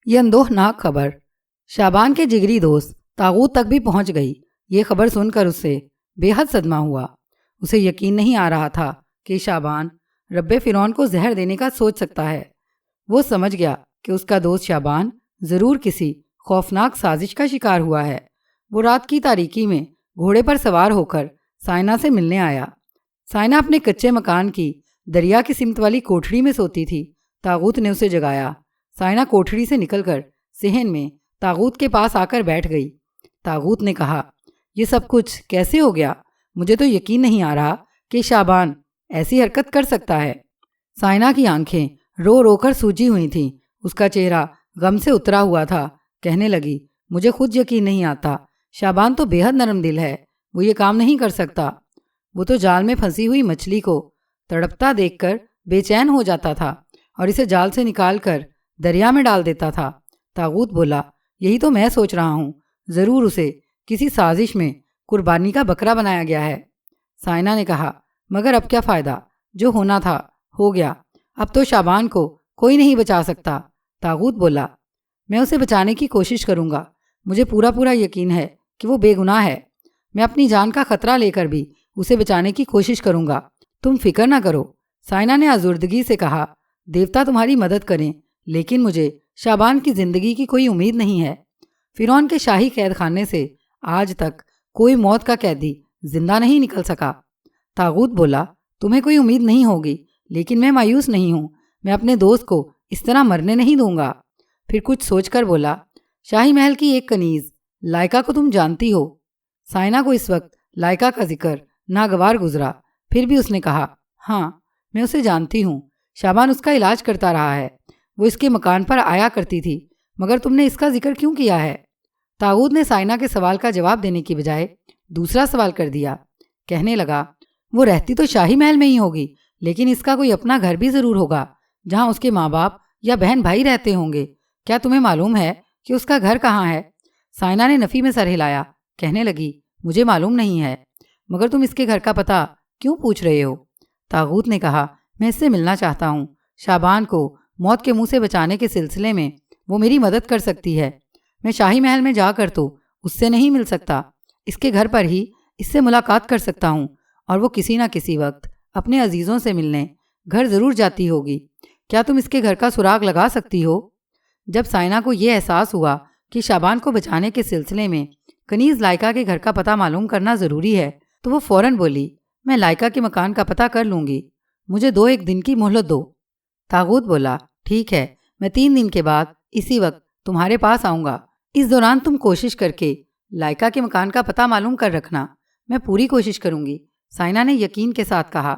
یہ اندوہناک خبر شعبان کے جگری دوست طاغوت تک بھی پہنچ گئی۔ یہ خبر سن کر اسے بے حد صدمہ ہوا۔ اسے یقین نہیں آ رہا تھا کہ شعبان رب فرعون کو زہر دینے کا سوچ سکتا ہے۔ وہ سمجھ گیا کہ اس کا دوست شعبان ضرور کسی خوفناک سازش کا شکار ہوا ہے۔ وہ رات کی تاریکی میں گھوڑے پر سوار ہو کر سائنا سے ملنے آیا۔ سائنا اپنے کچے مکان کی دریا کی سمت والی کوٹھڑی میں سوتی تھی۔ طاغوت نے اسے جگایا۔ سائنا کوٹھڑی سے نکل کر صحن میں طاغوت کے پاس آ کر بیٹھ گئی۔ طاغوت نے کہا، یہ سب کچھ کیسے ہو گیا؟ مجھے تو یقین نہیں آ رہا کہ شعبان ایسی حرکت کر سکتا ہے۔ سائنا کی آنکھیں رو رو کر سوجی ہوئی تھیں۔ اس کا چہرہ غم سے اترا ہوا تھا۔ کہنے لگی، مجھے خود یقین نہیں آتا۔ شعبان تو بے حد نرم دل ہے، وہ یہ کام نہیں کر سکتا۔ وہ تو جال میں پھنسی ہوئی مچھلی کو تڑپتا دیکھ کر بے چین ہو جاتا تھا اور اسے جال سے نکال کر دریا میں ڈال دیتا تھا۔ طاغوت بولا، یہی تو میں سوچ رہا ہوں، ضرور اسے کسی سازش میں قربانی کا بکرا بنایا گیا ہے۔ سائنا نے کہا، مگر اب کیا فائدہ؟ جو ہونا تھا ہو گیا، اب تو شعبان کو کوئی نہیں بچا سکتا۔ طاغوت بولا، میں اسے بچانے کی کوشش کروں گا۔ مجھے پورا یقین ہے کہ وہ بے گناہ ہے۔ میں اپنی جان کا خطرہ لے کر بھی اسے بچانے کی کوشش کروں گا، تم فکر نہ کرو۔ سائنا نے آزردگی سے کہا، دیوتا تمہاری مدد کریں، لیکن مجھے شعبان کی زندگی کی کوئی امید نہیں ہے۔ فرعون کے شاہی قید خانے سے آج تک کوئی موت کا قیدی زندہ نہیں نکل سکا۔ طاغوت بولا، تمہیں کوئی امید نہیں ہوگی، لیکن میں مایوس نہیں ہوں۔ میں اپنے دوست کو اس طرح مرنے نہیں دوں گا۔ پھر کچھ سوچ کر بولا، شاہی محل کی ایک کنیز لائکا کو تم جانتی ہو؟ سائنا کو اس وقت لائکا کا ذکر ناگوار گزرا، پھر بھی اس نے کہا، ہاں میں اسے جانتی ہوں۔ شعبان اس کا علاج کرتا رہا ہے۔ وہ اس کے مکان پر آیا کرتی تھی، مگر تم نے اس کا ذکر کیوں کیا ہے؟ طاغوت نے سائنا کے سوال کا جواب دینے کی بجائے دوسرا سوال کر دیا۔ کہنے لگا، وہ رہتی تو شاہی محل میں ہی ہوگی، لیکن اس کا کوئی اپنا گھر بھی ضرور ہوگا جہاں اس کے ماں باپ یا بہن بھائی رہتے ہوں گے۔ کیا تمہیں معلوم ہے کہ اس کا گھر کہاں ہے؟ سائنا نے نفی میں سر ہلایا۔ کہنے لگی، مجھے معلوم نہیں ہے۔ مگر تم اس کے گھر کا پتہ کیوں پوچھ رہے ہو؟ طاغوت نے کہا، میں اس سے ملنا چاہتا ہوں۔ شعبان کو موت کے منہ سے بچانے کے سلسلے میں وہ میری مدد کر سکتی ہے۔ میں شاہی محل میں جا کر تو اس سے نہیں مل سکتا، اس کے گھر پر ہی اس سے ملاقات کر سکتا ہوں، اور وہ کسی نہ کسی وقت اپنے عزیزوں سے ملنے گھر ضرور جاتی ہوگی۔ کیا تم اس کے گھر کا سراغ لگا سکتی ہو؟ جب سائنا کو یہ احساس ہوا کہ شعبان کو بچانے کے سلسلے میں کنیز لائکا کے گھر کا پتہ معلوم کرنا ضروری ہے، تو وہ فوراً بولی، میں لائکا کے مکان کا پتہ کر لوں گی، مجھے 2-1 دن کی مہلت دو۔ طاغوت بولا، ٹھیک ہے، میں 3 دن کے بعد اسی وقت تمہارے پاس آؤں گا۔ اس دوران تم کوشش کر کے لائکا کے مکان کا پتہ معلوم کر رکھنا۔ میں پوری کوشش کروں گی، سائنا نے یقین کے ساتھ کہا۔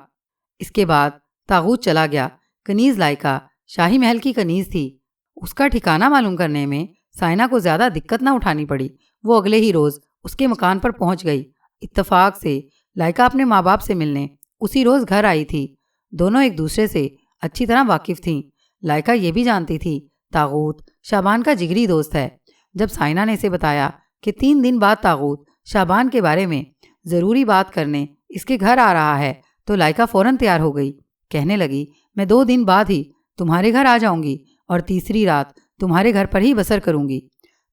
اس کے بعد طاغوت چلا گیا۔ کنیز لائکا شاہی محل کی کنیز تھی۔ اس کا ٹھکانہ معلوم کرنے میں سائنا کو زیادہ دقت نہ اٹھانی پڑی۔ وہ اگلے ہی روز اس کے مکان پر پہنچ گئی۔ اتفاق سے لائکا اپنے ماں باپ سے ملنے اسی روز گھر آئی تھی۔ دونوں ایک دوسرے سے اچھی طرح واقف تھیں۔ لائکا یہ بھی جانتی تھی طاغوت شعبان کا جگری دوست ہے۔ جب سائنا نے اسے بتایا کہ 3 دن بعد طاغوت شعبان کے بارے میں ضروری بات کرنے اس کے گھر آ رہا ہے، تو لائکا فوراً تیار ہو گئی۔ کہنے لگی، میں 2 دن بعد ہی تمہارے گھر آ جاؤں گی اور تیسری رات تمہارے گھر پر ہی بسر کروں گی۔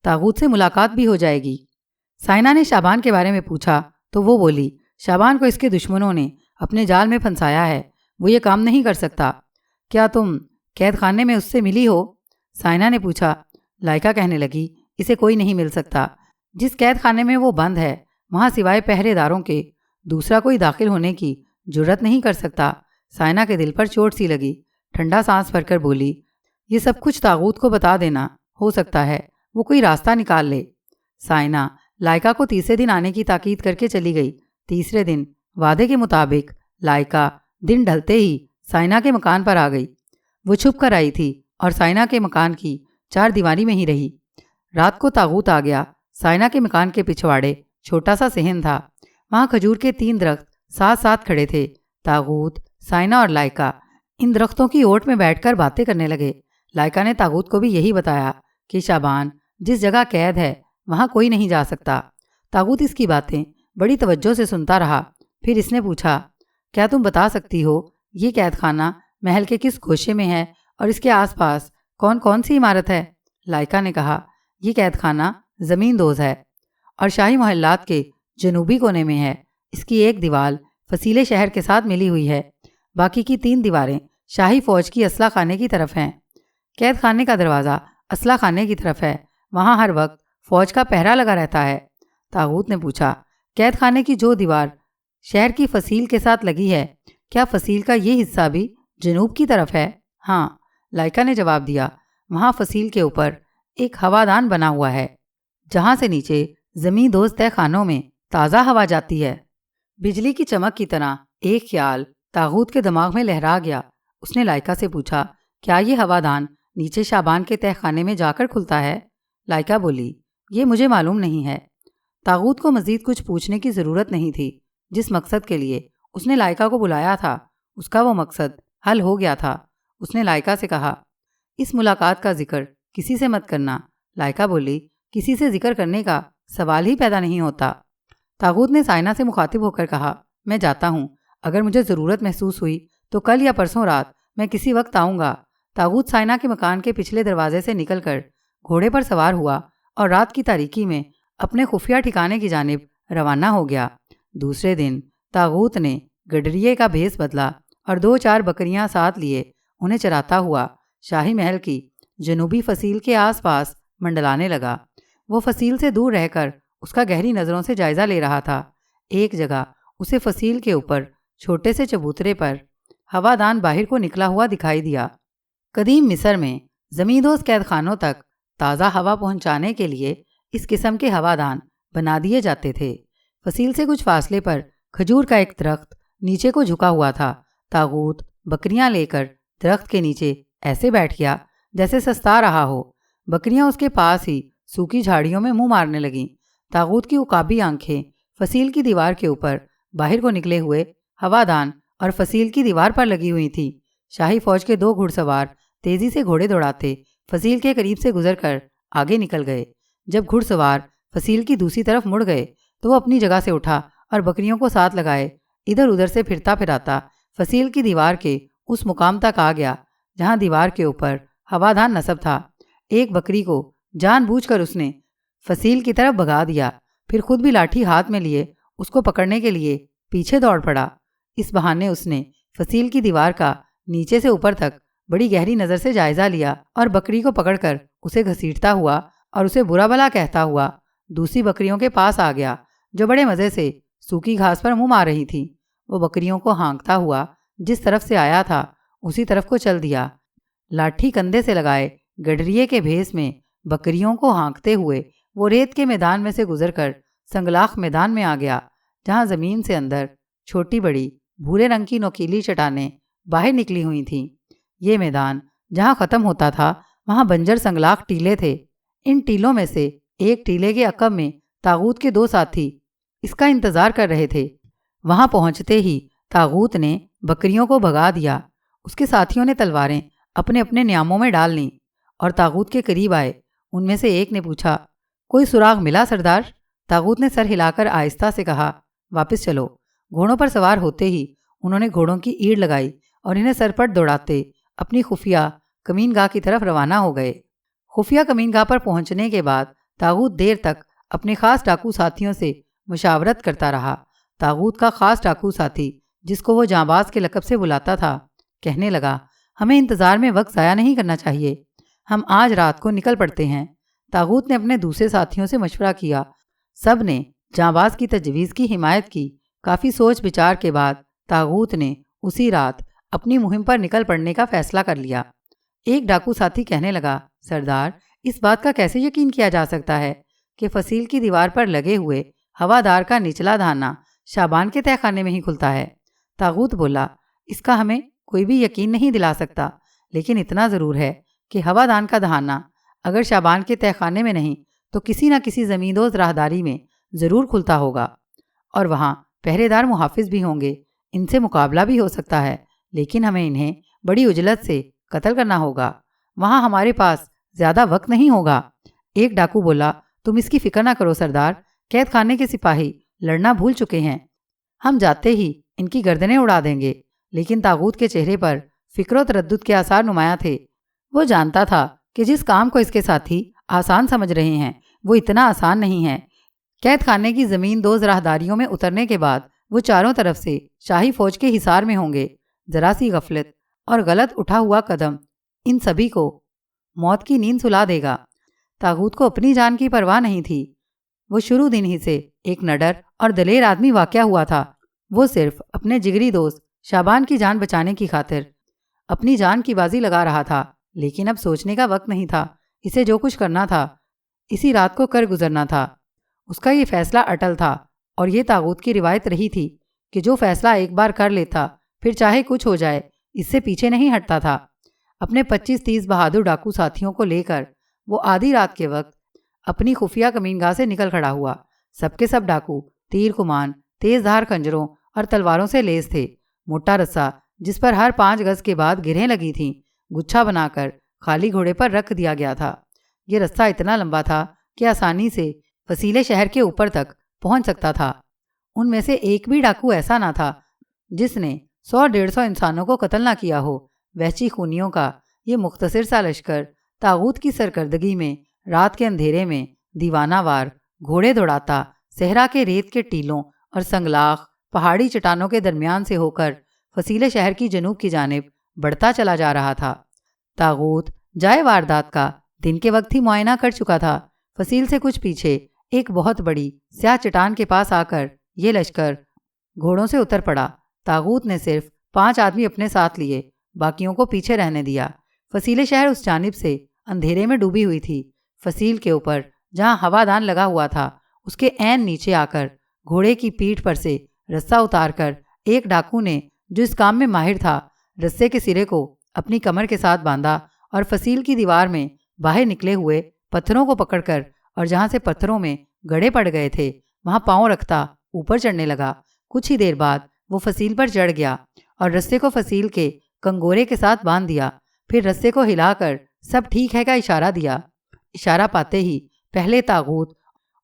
طاغوت سے ملاقات بھی ہو جائے گی۔ سائنا نے شعبان کے بارے میں پوچھا تو وہ بولی، شعبان کو اس کے دشمنوں نے اپنے جال میں پھنسایا ہے، وہ یہ کام نہیں کر سکتا۔ کیا تم قید خانے میں اس سے ملی ہو؟ سائنا نے پوچھا۔ لائکا کہنے لگی، اسے کوئی نہیں مل سکتا۔ جس قید خانے میں وہ بند ہے، وہاں سوائے پہرے داروں کے دوسرا کوئی داخل ہونے کی جرت نہیں کر سکتا۔ سائنا کے دل پر چوٹ سی لگی۔ ٹھنڈا سانس بھر کر بولی، یہ سب کچھ طاغوت کو بتا دینا، ہو سکتا ہے وہ کوئی راستہ نکال لے۔ سائنا لائکا کو تیسرے دن آنے کی تاکید کر کے چلی گئی۔ تیسرے دن وعدے کے مطابق لائکا دن ڈھلتے ہی سائنا کے مکان پر آ گئی۔ وہ چھپ کر آئی تھی اور سائنا کے مکان کی 4 دیواری میں ہی رہی۔ رات کو طاغوت آ گیا۔ سائنا کے مکان کے پچھواڑے چھوٹا سا صحن تھا۔ وہاں کھجور کے 3 درخت ساتھ ساتھ کھڑے تھے۔ طاغوت، سائنا اور لائکا ان درختوں کی اوٹ میں بیٹھ کر باتیں کرنے لگے۔ لائکا نے طاغوت کو بھی یہی بتایا کہ شعبان جس جگہ قید ہے وہاں کوئی نہیں جا سکتا۔ طاغوت اس کی باتیں بڑی توجہ سے سنتا رہا۔ پھر اس نے پوچھا، کیا تم بتا سکتی ہو یہ قید خانہ محل کے کس گوشے میں ہے اور اس کے آس پاس کون کون سی عمارت ہے؟ لائکا نے کہا، یہ قید خانہ زمین دوز ہے اور شاہی محلات کے جنوبی کونے میں ہے۔ اس کی ایک دیوار فصیلے شہر کے ساتھ ملی ہوئی ہے، باقی کی 3 دیواریں شاہی فوج کی اسلحہ خانے کی طرف ہیں۔ قید خانے کا دروازہ اسلحہ خانے کی طرف ہے، وہاں ہر وقت فوج کا پہرا لگا رہتا ہے۔ طاغوت نے پوچھا، قید خانے کی جو دیوار شہر کی فصیل کے ساتھ لگی ہے، کیا فصیل کا یہ حصہ بھی جنوب کی طرف ہے؟ ہاں، لائکا نے جواب دیا، وہاں فصیل کے اوپر ایک ہوادان بنا ہوا ہے جہاں سے نیچے زمین دوز تہ خانوں میں تازہ ہوا جاتی ہے۔ بجلی کی چمک کی طرح ایک خیال طاغوت کے دماغ میں لہرا گیا۔ اس نے لائکا سے پوچھا، کیا یہ ہوادان نیچے شابان کے تہ خانے میں جا کر کھلتا ہے؟ لائکا بولی، یہ مجھے معلوم نہیں ہے۔ طاغوت کو مزید کچھ پوچھنے کی ضرورت نہیں تھی۔ جس مقصد کے لیے اس نے لائکا کو بلایا تھا، اس کا وہ مقصد حل ہو گیا تھا۔ اس نے لائکا سے کہا، اس ملاقات کا ذکر کسی سے مت کرنا۔ لائکا بولی، کسی سے ذکر کرنے کا سوال ہی پیدا نہیں ہوتا۔ طاغوت نے سائنا سے مخاطب ہو کر کہا، میں جاتا ہوں، اگر مجھے ضرورت محسوس ہوئی تو کل یا پرسوں رات میں کسی وقت آؤں گا۔ طاغوت سائنا کے مکان کے پچھلے دروازے سے نکل کر گھوڑے پر سوار ہوا اور رات کی تاریکی میں اپنے خفیہ ٹھکانے کی جانب روانہ ہو گیا۔ دوسرے دن طاغوت نے گڈریے کا بھیس بدلا اور 2-4 بکریاں ساتھ لیے انہیں چراتا ہوا شاہی محل کی جنوبی فصیل کے آس پاس منڈلانے لگا۔ وہ فصیل سے دور رہ کر اس کا گہری نظروں سے جائزہ لے رہا تھا۔ ایک جگہ اسے فصیل کے اوپر چھوٹے سے چبوترے پر ہوادان باہر کو نکلا ہوا دکھائی دیا۔ قدیم مصر میں زمیندوز قید خانوں تک تازہ ہوا پہنچانے کے لیے اس قسم کے ہوادان بنا دیے جاتے تھے۔ فصیل سے کچھ فاصلے پر کھجور کا ایک درخت نیچے کو جھکا ہوا تھا۔ طاغوت بکریاں لے کر درخت کے نیچے ایسے بیٹھ گیا جیسے سستا رہا ہو۔ بکریاں اس کے پاس ہی سوکھی جھاڑیوں میں منہ مارنے لگیں۔ طاغوت کی عقابی آنکھیں فصیل کی دیوار کے اوپر باہر کو نکلے ہوئے ہوادان اور فصیل کی دیوار پر لگی ہوئی تھی۔ شاہی فوج کے 2 گھڑ سوار تیزی سے گھوڑے دوڑاتے فصیل کے قریب سے گزر کر آگے نکل گئے۔ جب گھڑ سوار فصیل کی دوسری طرف مڑ گئے تو وہ اپنی جگہ سے اٹھا اور بکریوں کو ساتھ لگائے ادھر ادھر سے پھرتا پھراتا فصیل کی دیوار کے اس مقام تک آ گیا جہاں دیوار کے اوپر ہوادان نصب تھا۔ ایک بکری کو جان بوجھ کر اس نے فصیل کی طرف بھگا دیا، پھر خود بھی لاٹھی ہاتھ میں لیے اس کو پکڑنے کے لیے پیچھے دوڑ پڑا۔ اس بہانے اس نے فصیل کی دیوار کا نیچے سے اوپر تک بڑی گہری نظر سے جائزہ لیا اور بکری کو پکڑ کر اسے گھسیٹتا ہوا اور اسے برا بھلا کہتا ہوا دوسری بکریوں کے پاس آ گیا جو بڑے مزے سے سوکھی گھاس پر منہ مار رہی تھیں۔ وہ بکریوں کو ہانکتا ہوا جس طرف سے آیا تھا اسی طرف کو چل دیا۔ لاٹھی کندھے سے لگائے گڈریے کے بھیس میں بکریوں کو ہانکتے ہوئے وہ ریت کے میدان میں سے گزر کر سنگلاخ میدان میں آ گیا جہاں زمین سے اندر چھوٹی بڑی بھورے رنگ کی نوکیلی چٹانیں باہر نکلی ہوئی تھیں۔ یہ میدان جہاں ختم ہوتا تھا وہاں بنجر سنگلاخ ٹیلے تھے۔ ان ٹیلوں میں سے ایک ٹیلے کے عقب میں طاغوت کے 2 ساتھی اس کا انتظار کر رہے تھے۔ وہاں پہنچتے ہی طاغوت نے بکریوں کو بھگا دیا۔ اس کے ساتھیوں نے تلواریں اپنے اپنے نیاموں میں ڈال لیں اور طاغوت کے قریب آئے۔ ان میں سے ایک نے پوچھا، کوئی سراغ ملا سردار؟ طاغوت نے سر ہلا کر آہستہ سے کہا، واپس چلو۔ گھوڑوں پر سوار ہوتے ہی انہوں نے گھوڑوں کی ایڑ لگائی اور انہیں سرپٹ دوڑاتے اپنی خفیہ کمین گاہ کی طرف روانہ ہو گئے۔ خفیہ کمین گاہ پر پہنچنے کے بعد طاغوت دیر تک اپنے خاص ڈاکو ساتھیوں سے مشاورت کرتا رہا۔ طاغوت کا خاص ڈاکو ساتھی جس کو وہ جانباز کے لقب سے بلاتا تھا کہنے لگا، ہمیں انتظار میں وقت ضائع نہیں کرنا چاہیے، ہم آج رات کو نکل پڑتے ہیں۔ طاغوت نے اپنے دوسرے ساتھیوں سے مشورہ کیا۔ سب نے جانباز کی تجویز کی حمایت کی۔ کافی سوچ بچار کے بعد طاغوت نے اسی رات اپنی مہم پر نکل پڑنے کا فیصلہ کر لیا۔ ایک ڈاکو ساتھی کہنے لگا، سردار، اس بات کا کیسے یقین کیا جا سکتا ہے کہ فصیل کی دیوار پر لگے ہوئے ہوادار کا نچلا دھانا شابان کے تہ خانے میں ہی کھلتا ہے؟ طاغوت بولا، اس کا ہمیں کوئی بھی یقین نہیں دلا سکتا، لیکن اتنا ضرور ہے کہ ہوادان کا دھانا اگر شابان کے تہ خانے میں نہیں تو کسی نہ کسی زمیندوز راہداری میں ضرور کھلتا ہوگا، اور وہاں پہرے دار محافظ بھی ہوں گے، ان سے مقابلہ بھی ہو سکتا ہے، لیکن ہمیں انہیں بڑی عجلت سے قتل کرنا ہوگا، وہاں ہمارے پاس زیادہ وقت نہیں ہوگا۔ ایک ڈاکو بولا، تم اس کی فکر نہ کرو سردار، قید خانے کے سپاہی لڑنا بھول چکے ہیں، ہم جاتے ہی ان کی گردنیں اڑا دیں گے۔ لیکن طاغوت کے چہرے پر فکر و تردد کے آثار نمایاں تھے۔ وہ جانتا تھا کہ جس کام کو اس کے ساتھی آسان سمجھ رہے ہیں وہ اتنا آسان نہیں ہے۔ قید خانے کی زمین دوز راہداریوں میں اترنے کے بعد وہ چاروں طرف سے شاہی فوج کے حصار میں ہوں گے۔ ذرا سی غفلت اور غلط اٹھا ہوا قدم ان سبھی کو موت کی نیند سلا دے گا۔ طاغوت کو اپنی جان کی پرواہ نہیں تھی۔ وہ شروع دن ہی سے ایک نڈر اور دلیر آدمی واقع ہوا تھا۔ وہ صرف اپنے جگری دوست شعبان کی جان بچانے کی خاطر اپنی جان کی بازی لگا رہا تھا، لیکن اب سوچنے کا وقت نہیں تھا۔ اسے جو کچھ کرنا تھا اسی رات کو کر گزرنا تھا۔ اس کا یہ فیصلہ اٹل تھا، اور یہ طاغوت کی روایت رہی تھی کہ جو فیصلہ ایک بار کر لیتا پھر چاہے کچھ ہو جائے اس سے پیچھے نہیں ہٹتا تھا۔ اپنے 25-30 بہادر ڈاکو ساتھیوں کو لے کر وہ آدھی رات کے وقت اپنی خفیہ کمینگاہ سے نکل کھڑا ہوا۔ سب کے سب ڈاکو تیر کمان، تیز دھار خنجروں اور تلواروں سے لیس تھے۔ موٹا رسا جس پر ہر 5 گز کے بعد گرہیں لگی تھیں گچھا بنا کر خالی گھوڑے پر رکھ دیا گیا تھا۔ یہ رستہ اتنا لمبا تھا کہ آسانی سے فسیلے شہر کے اوپر تک پہنچ سکتا تھا۔ ان میں سے ایک بھی ڈاکو ایسا نہ تھا جس نے 100-150 انسانوں کو قتل نہ کیا ہو۔ وحشی خونیوں کا یہ مختصر سا لشکر طاغوت کی سرکردگی میں رات کے اندھیرے میں دیوانہ وار گھوڑے دوڑاتا صحرا کے ریت کے ٹیلوں اور سنگلاخ پہاڑی چٹانوں کے درمیان سے ہو کر فسیلے شہر کی جنوب کی جانب بڑھتا چلا جا رہا تھا۔ طاغوت جائے واردات کا دن کے وقت ہی معائنہ کر چکا تھا۔ فصیل سے کچھ پیچھے ایک بہت بڑی سیاہ چٹان کے پاس آ کر یہ لشکر گھوڑوں سے اتر پڑا۔ طاغوت نے صرف 5 آدمی اپنے ساتھ لیے، باقیوں کو پیچھے رہنے دیا۔ فصیل شہر اس جانب سے اندھیرے میں ڈوبی ہوئی تھی۔ فصیل کے اوپر جہاں ہوادان لگا ہوا تھا اس کے عین نیچے آ کر گھوڑے کی پیٹھ پر سے رسہ اتار کر ایک ڈاکو نے جو اس کام میں ماہر تھا رسے کے سرے کو اپنی کمر کے ساتھ باندھا اور فصیل کی دیوار میں باہر نکلے ہوئے پتھروں کو پکڑ کر اور جہاں سے پتھروں میں گڑھے پڑ گئے تھے وہاں پاؤں رکھتا اوپر چڑھنے لگا۔ کچھ ہی دیر بعد وہ فصیل پر چڑھ گیا اور رسے کو فصیل کے کنگورے کے ساتھ باندھ دیا۔ پھر رسے کو ہلا کر سب ٹھیک ہے کا اشارہ دیا۔ اشارہ پاتے ہی پہلے طاغوت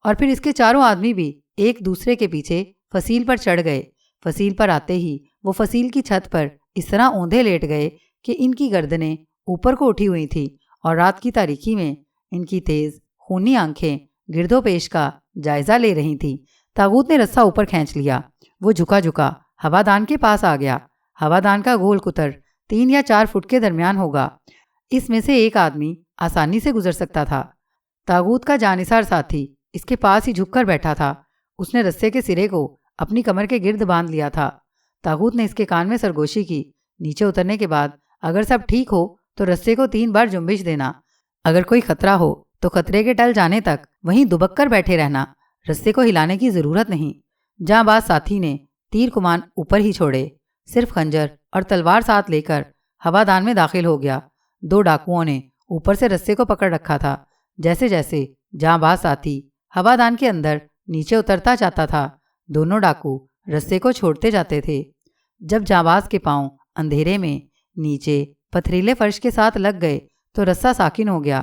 اور پھر اس کے چاروں آدمی بھی ایک دوسرے کے پیچھے فصیل پر چڑھ گئے۔ فصیل پر آتے ہی وہ فصیل کی چھت پر اس طرح اوندھے لیٹ گئے کہ ان کی گردنیں اوپر کو اٹھی ہوئی تھیں اور رات کی تاریکی میں ان کی تیز خونی آنکھیں گرد و پیش کا جائزہ لے رہی تھیں۔ طاغوت نے رسہ اوپر کھینچ لیا۔ وہ جھکا جھکا ہوادان کے پاس آ گیا۔ ہوادان کا گول قطر 3 یا 4 فٹ کے درمیان ہوگا۔ اس میں سے ایک آدمی آسانی سے گزر سکتا تھا۔ طاغوت کا جانثار ساتھی اس کے پاس ہی جھک کر بیٹھا تھا۔ اس نے رسے کے سرے کو اپنی کمر کے گرد باندھ لیا تھا۔ طاغوت نے اس کے کان میں سرگوشی کی۔ نیچے اترنے کے بعد اگر سب ٹھیک ہو تو رسے کو 3 بار جنبش دینا۔ اگر کوئی خطرہ ہو تو خطرے کے ٹل جانے تک وہیں دبک کر بیٹھے رہنا۔ رسے کو ہلانے کی ضرورت نہیں۔ جاں باز ساتھی نے تیر کمان اوپر ہی چھوڑے، صرف خنجر اور تلوار ساتھ لے کر ہوادان میں داخل ہو گیا۔ 2 ڈاکوؤں نے اوپر سے رسے کو پکڑ رکھا تھا۔ جیسے جیسے جاں باز ساتھی ہوادان کے اندر نیچے اترتا جاتا تھا دونوں ڈاکو رسے کو چھوڑتے جاتے تھے۔ جب جاں باز کے پاؤں اندھیرے میں نیچے پتھریلے فرش کے ساتھ لگ گئے تو رسہ ساکن ہو گیا۔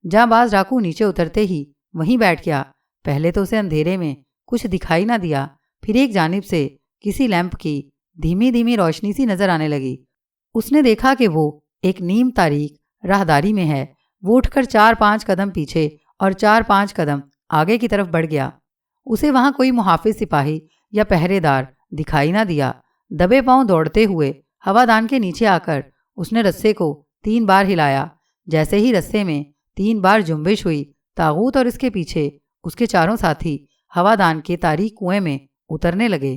جاں باز ڈاکو نیچے اترتے ہی وہیں بیٹھ گیا۔ پہلے تو اسے اندھیرے میں کچھ دکھائی نہ دیا، پھر ایک جانب سے کسی لیمپ کی دھیمی دھیمی روشنی سی نظر آنے لگی۔ اس نے دیکھا کہ وہ ایک نیم تاریک راہداری میں ہے۔ وہ اٹھ کر 4-5 قدم پیچھے اور 4-5 قدم آگے کی طرف بڑھ گیا۔ اسے وہاں کوئی محافظ سپاہی یا پہرے دار دکھائی نہ دیا۔ دبے پاؤں دوڑتے ہوئے ہوادان کے نیچے آ کر اس نے رسے کو 3 بار ہلایا۔ جیسے ہی رسے میں 3 بار جنبش ہوئی، طاغوت اور اس کے پیچھے اس کے چاروں ساتھی ہوادان کے تاریک کنویں میں اترنے لگے۔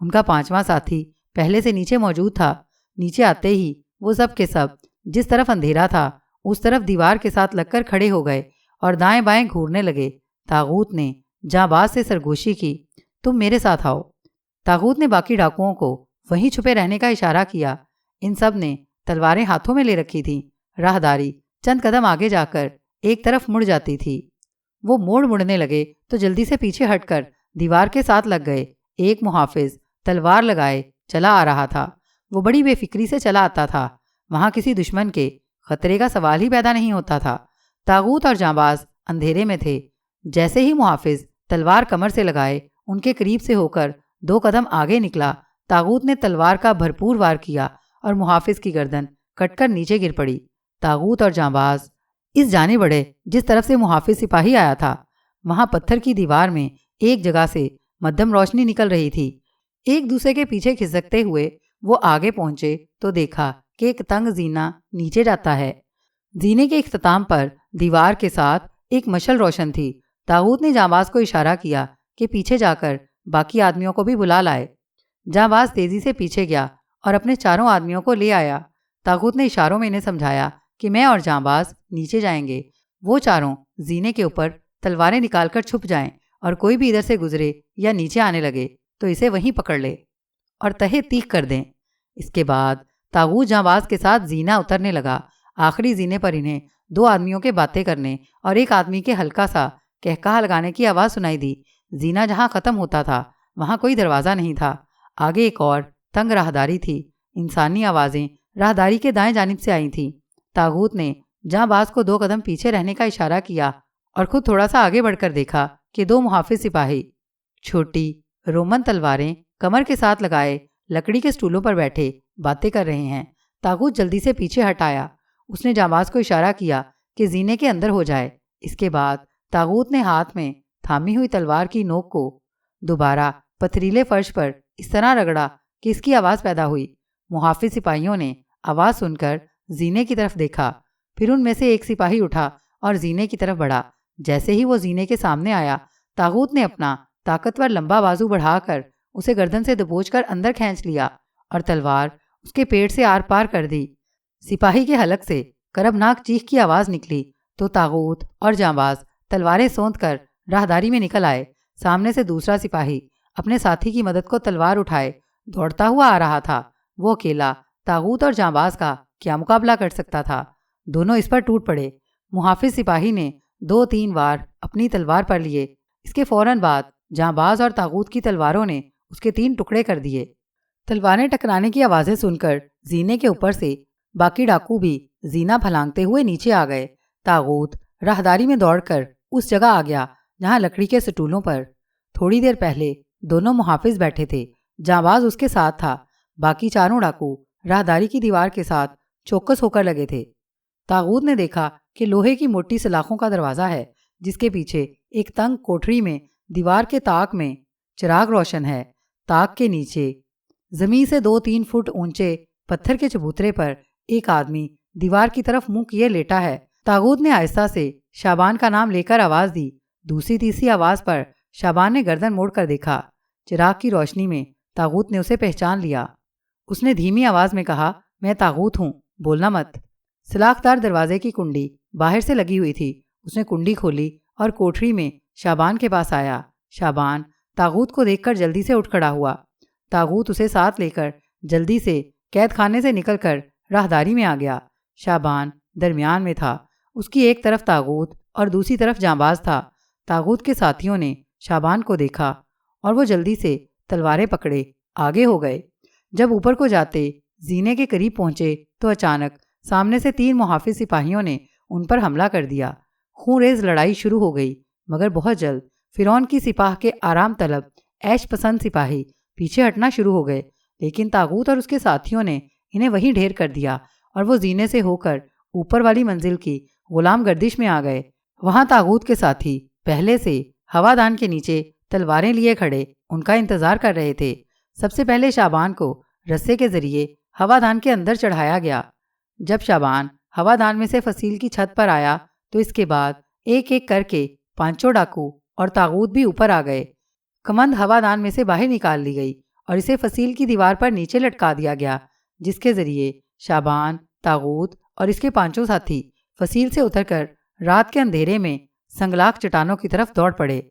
ان کا 5واں ساتھی پہلے سے نیچے موجود تھا۔ نیچے آتے ہی وہ سب کے سب جس طرف اندھیرا تھا اس طرف دیوار کے ساتھ لگ کر کھڑے ہو گئے اور دائیں بائیں گھورنے لگے۔ طاغوت نے جاں باز سے سرگوشی کی، تم میرے ساتھ آؤ۔ طاغوت نے باقی ڈاکوؤں کو وہیں چھپے رہنے کا اشارہ کیا۔ ان سب نے تلواریں ہاتھوں میں لے رکھی تھیں۔ راہداری چند قدم آگے جا کر ایک طرف مڑ جاتی تھی۔ وہ مڑنے لگے تو جلدی سے پیچھے ہٹ کر دیوار کے ساتھ لگ گئے۔ ایک محافظ تلوار لگائے چلا آ رہا تھا۔ وہ بڑی بے فکری سے چلا آتا تھا۔ وہاں کسی دشمن کے خطرے کا سوال ہی پیدا نہیں ہوتا تھا۔ طاغوت اور جاں باز اندھیرے میں تھے۔ جیسے ہی محافظ تلوار کمر سے لگائے ان کے قریب سے ہو کر 2 قدم آگے نکلا، طاغوت نے تلوار کا بھرپور وار کیا اور محافظ کی گردن کٹ کر نیچے گر پڑی۔ طاغوت اور جاں باز اس جانب بڑھے جس طرف سے محافظ سپاہی آیا تھا۔ وہاں پتھر کی دیوار میں ایک جگہ سے مدھم روشنی نکل رہی تھی۔ ایک دوسرے کے پیچھے کھسکتے ہوئے وہ آگے پہنچے تو دیکھا کہ ایک تنگ زینہ نیچے جاتا ہے۔ زینے کے اختتام پر دیوار کے ساتھ ایک مشعل روشن تھی۔ طاغوت نے جانباز کو اشارہ کیا کہ پیچھے جا کر باقی آدمیوں کو بھی بلا لائے۔ جانباز تیزی سے پیچھے گیا اور اپنے چاروں آدمیوں کو لے آیا۔ طاغوت نے اشاروں میں انہیں سمجھایا کہ میں اور جانباز نیچے جائیں گے، وہ چاروں زینے کے اوپر تلواریں نکال کر چھپ جائیں اور کوئی بھی ادھر سے گزرے یا نیچے آنے لگے تو اسے وہیں پکڑ لے اور تہے تیغ کر دیں۔ اس کے بعد طاغوت جانباز کے ساتھ زینہ اترنے لگا۔ آخری زینے پر انہیں دو آدمیوں کے باتیں کرنے اور ایک آدمی کے ہلکا سا کہکہا لگانے کی آواز سنائی دی۔ زینہ جہاں ختم ہوتا تھا وہاں کوئی دروازہ نہیں تھا۔ آگے ایک اور تنگ راہداری تھی۔ انسانی آوازیں راہداری کے دائیں جانب سے آئی تھیں۔ طاغوت نے جانباز کو 2 قدم پیچھے رہنے کا اشارہ کیا اور خود تھوڑا سا آگے بڑھ کر دیکھا کہ 2 محافظ سپاہی چھوٹی رومن تلواریں کمر کے ساتھ لگائے لکڑی کے سٹولوں پر بیٹھے باتیں کر رہے ہیں۔ طاغوت جلدی سے پیچھے ہٹ آیا۔ اس نے جانباز کو اشارہ کیا کہ زینے کے اندر ہو جائے۔ اس کے بعد طاغوت نے ہاتھ میں تھامی ہوئی تلوار کی نوک کو دوبارہ پتھریلے فرش پر اس طرح رگڑا کہ اس کی آواز پیدا ہوئی۔ محافظ سپاہیوں نے آواز سن کر زینے کی طرف دیکھا، پھر ان میں سے ایک سپاہی اٹھا اور زینے کی طرف بڑھا۔ جیسے ہی وہ زینے کے سامنے آیا، طاغوت نے اپنا طاقتور لمبا بازو بڑھا کر اسے گردن سے دبوچ کر اندر کھینچ لیا اور تلوار اس کے پیٹ سے آر پار کر دی۔ سپاہی کے حلق سے کربناک چیخ کی آواز نکلی تو طاغوت اور جانباز تلواریں سونت کر راہداری میں نکل آئے۔ سامنے سے دوسرا سپاہی اپنے ساتھی کی مدد کو تلوار اٹھائے دوڑتا ہوا آ رہا تھا۔ وہ اکیلا طاغوت اور جانباز کا کیا مقابلہ کر سکتا تھا؟ دونوں اس پر ٹوٹ پڑے۔ محافظ سپاہی نے 2-3 وار اپنی تلوار پر لیے۔ اس کے فوراً بعد جانباز اور طاغوت کی تلواروں نے اس کے 3 ٹکڑے کر دیے۔ تلواریں ٹکرانے کی آوازیں سن کر زینے کے اوپر سے باقی ڈاکو بھی زینہ پھلانگتے ہوئے نیچے آ گئے۔ طاغوت راہداری میں دوڑ کر اس جگہ آ گیا جہاں لکڑی کے سٹولوں پر تھوڑی دیر پہلے دونوں محافظ بیٹھے تھے۔ جانباز اس کے ساتھ تھا۔ باقی چاروں ڈاکو راہداری کی دیوار کے ساتھ چوکس ہو کر لگے تھے۔ طاغوت نے دیکھا کہ لوہے کی موٹی سلاخوں کا دروازہ ہے جس کے پیچھے ایک تنگ کوٹری میں دیوار کے طاق میں چراغ روشن ہے۔ طاق کے نیچے زمین سے 2-3 فٹ اونچے پتھر کے چبوترے پر ایک آدمی دیوار کی طرف منہ کیے لیٹا ہے۔ طاغوت نے آہستہ سے شعبان کا نام لے کر آواز دی۔ دوسری تیسری آواز پر شعبان نے گردن موڑ کر دیکھا۔ چراغ کی روشنی میں طاغوت نے اسے پہچان لیا۔ اس نے دھیمی آواز میں کہا، میں طاغوت ہوں، بولنا مت۔ سلاخ دار دروازے کی کنڈی باہر سے لگی ہوئی تھی۔ اس نے کنڈی کھولی اور کوٹری میں شعبان کے پاس آیا۔ شعبان طاغوت کو دیکھ کر جلدی سے اٹھ کھڑا ہوا۔ طاغوت اسے ساتھ لے کر جلدی سے قید خانے سے نکل کر راہداری میں آ گیا۔ شعبان درمیان میں تھا۔ اس کی ایک طرف طاغوت اور دوسری طرف جانباز تھا۔ طاغوت کے ساتھیوں نے شعبان کو دیکھا اور وہ جلدی سے تلواریں پکڑے آگے ہو گئے۔ جب اوپر کو جاتے زینے کے قریب پہنچے تو اچانک سامنے سے 3 محافظ سپاہیوں نے ان پر حملہ کر دیا۔ خون ریز لڑائی شروع ہو گئی، مگر بہت جلد فرعون کی سپاہ کے آرام طلب عیش پسند سپاہی پیچھے ہٹنا شروع ہو گئے، لیکن طاغوت اور اس کے ساتھیوں نے انہیں وہیں ڈھیر کر دیا اور وہ زینے سے ہو کر اوپر والی منزل کی غلام گردش میں آ گئے۔ وہاں طاغوت کے ساتھی پہلے سے ہوادان کے نیچے تلواریں لیے کھڑے ان کا انتظار کر رہے تھے۔ سب سے پہلے شعبان کو رسے کے ذریعے ہوادان کے اندر چڑھایا گیا۔ جب شعبان ہوادان میں سے فصیل کی چھت پر آیا تو اس کے بعد ایک ایک کر کے 5 ڈاکو اور طاغوت بھی اوپر آ گئے۔ کمند ہوادان میں سے باہر نکال لی گئی اور اسے فصیل کی دیوار پر نیچے لٹکا دیا گیا، جس کے ذریعے شعبان، طاغوت اور اس کے 5 ساتھی فصیل سے اتر کر رات کے اندھیرے میں سنگلاخ چٹانوں کی طرف دوڑ پڑے۔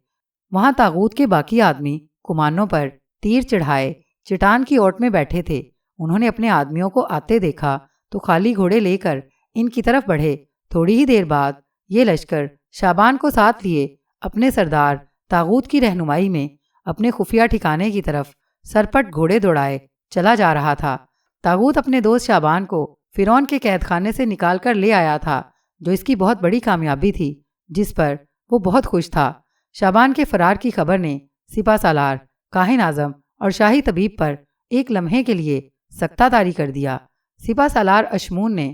وہاں طاغوت کے باقی آدمی کمانوں پر تیر چڑھائے چٹان کی اوٹ میں بیٹھے تھے۔ انہوں نے اپنے آدمیوں کو آتے دیکھا تو خالی گھوڑے لے کر ان کی طرف بڑھے۔ تھوڑی ہی دیر بعد یہ لشکر شعبان کو ساتھ لیے اپنے سردار طاغوت کی رہنمائی میں اپنے خفیہ ٹھکانے کی طرف سرپٹ گھوڑے دوڑائے چلا جا رہا تھا۔ طاغوت اپنے دوست شعبان کو فرعون کے قید خانے سے نکال کر لے آیا تھا، جو اس کی بہت بڑی کامیابی تھی، جس پر وہ بہت خوش تھا۔ شعبان کے فرار کی خبر نے سپہ سالار، کاہن اعظم اور شاہی طبیب پر ایک لمحے کے لیے سکتہ طاری کر دیا۔ سپہ سالار اشمون نے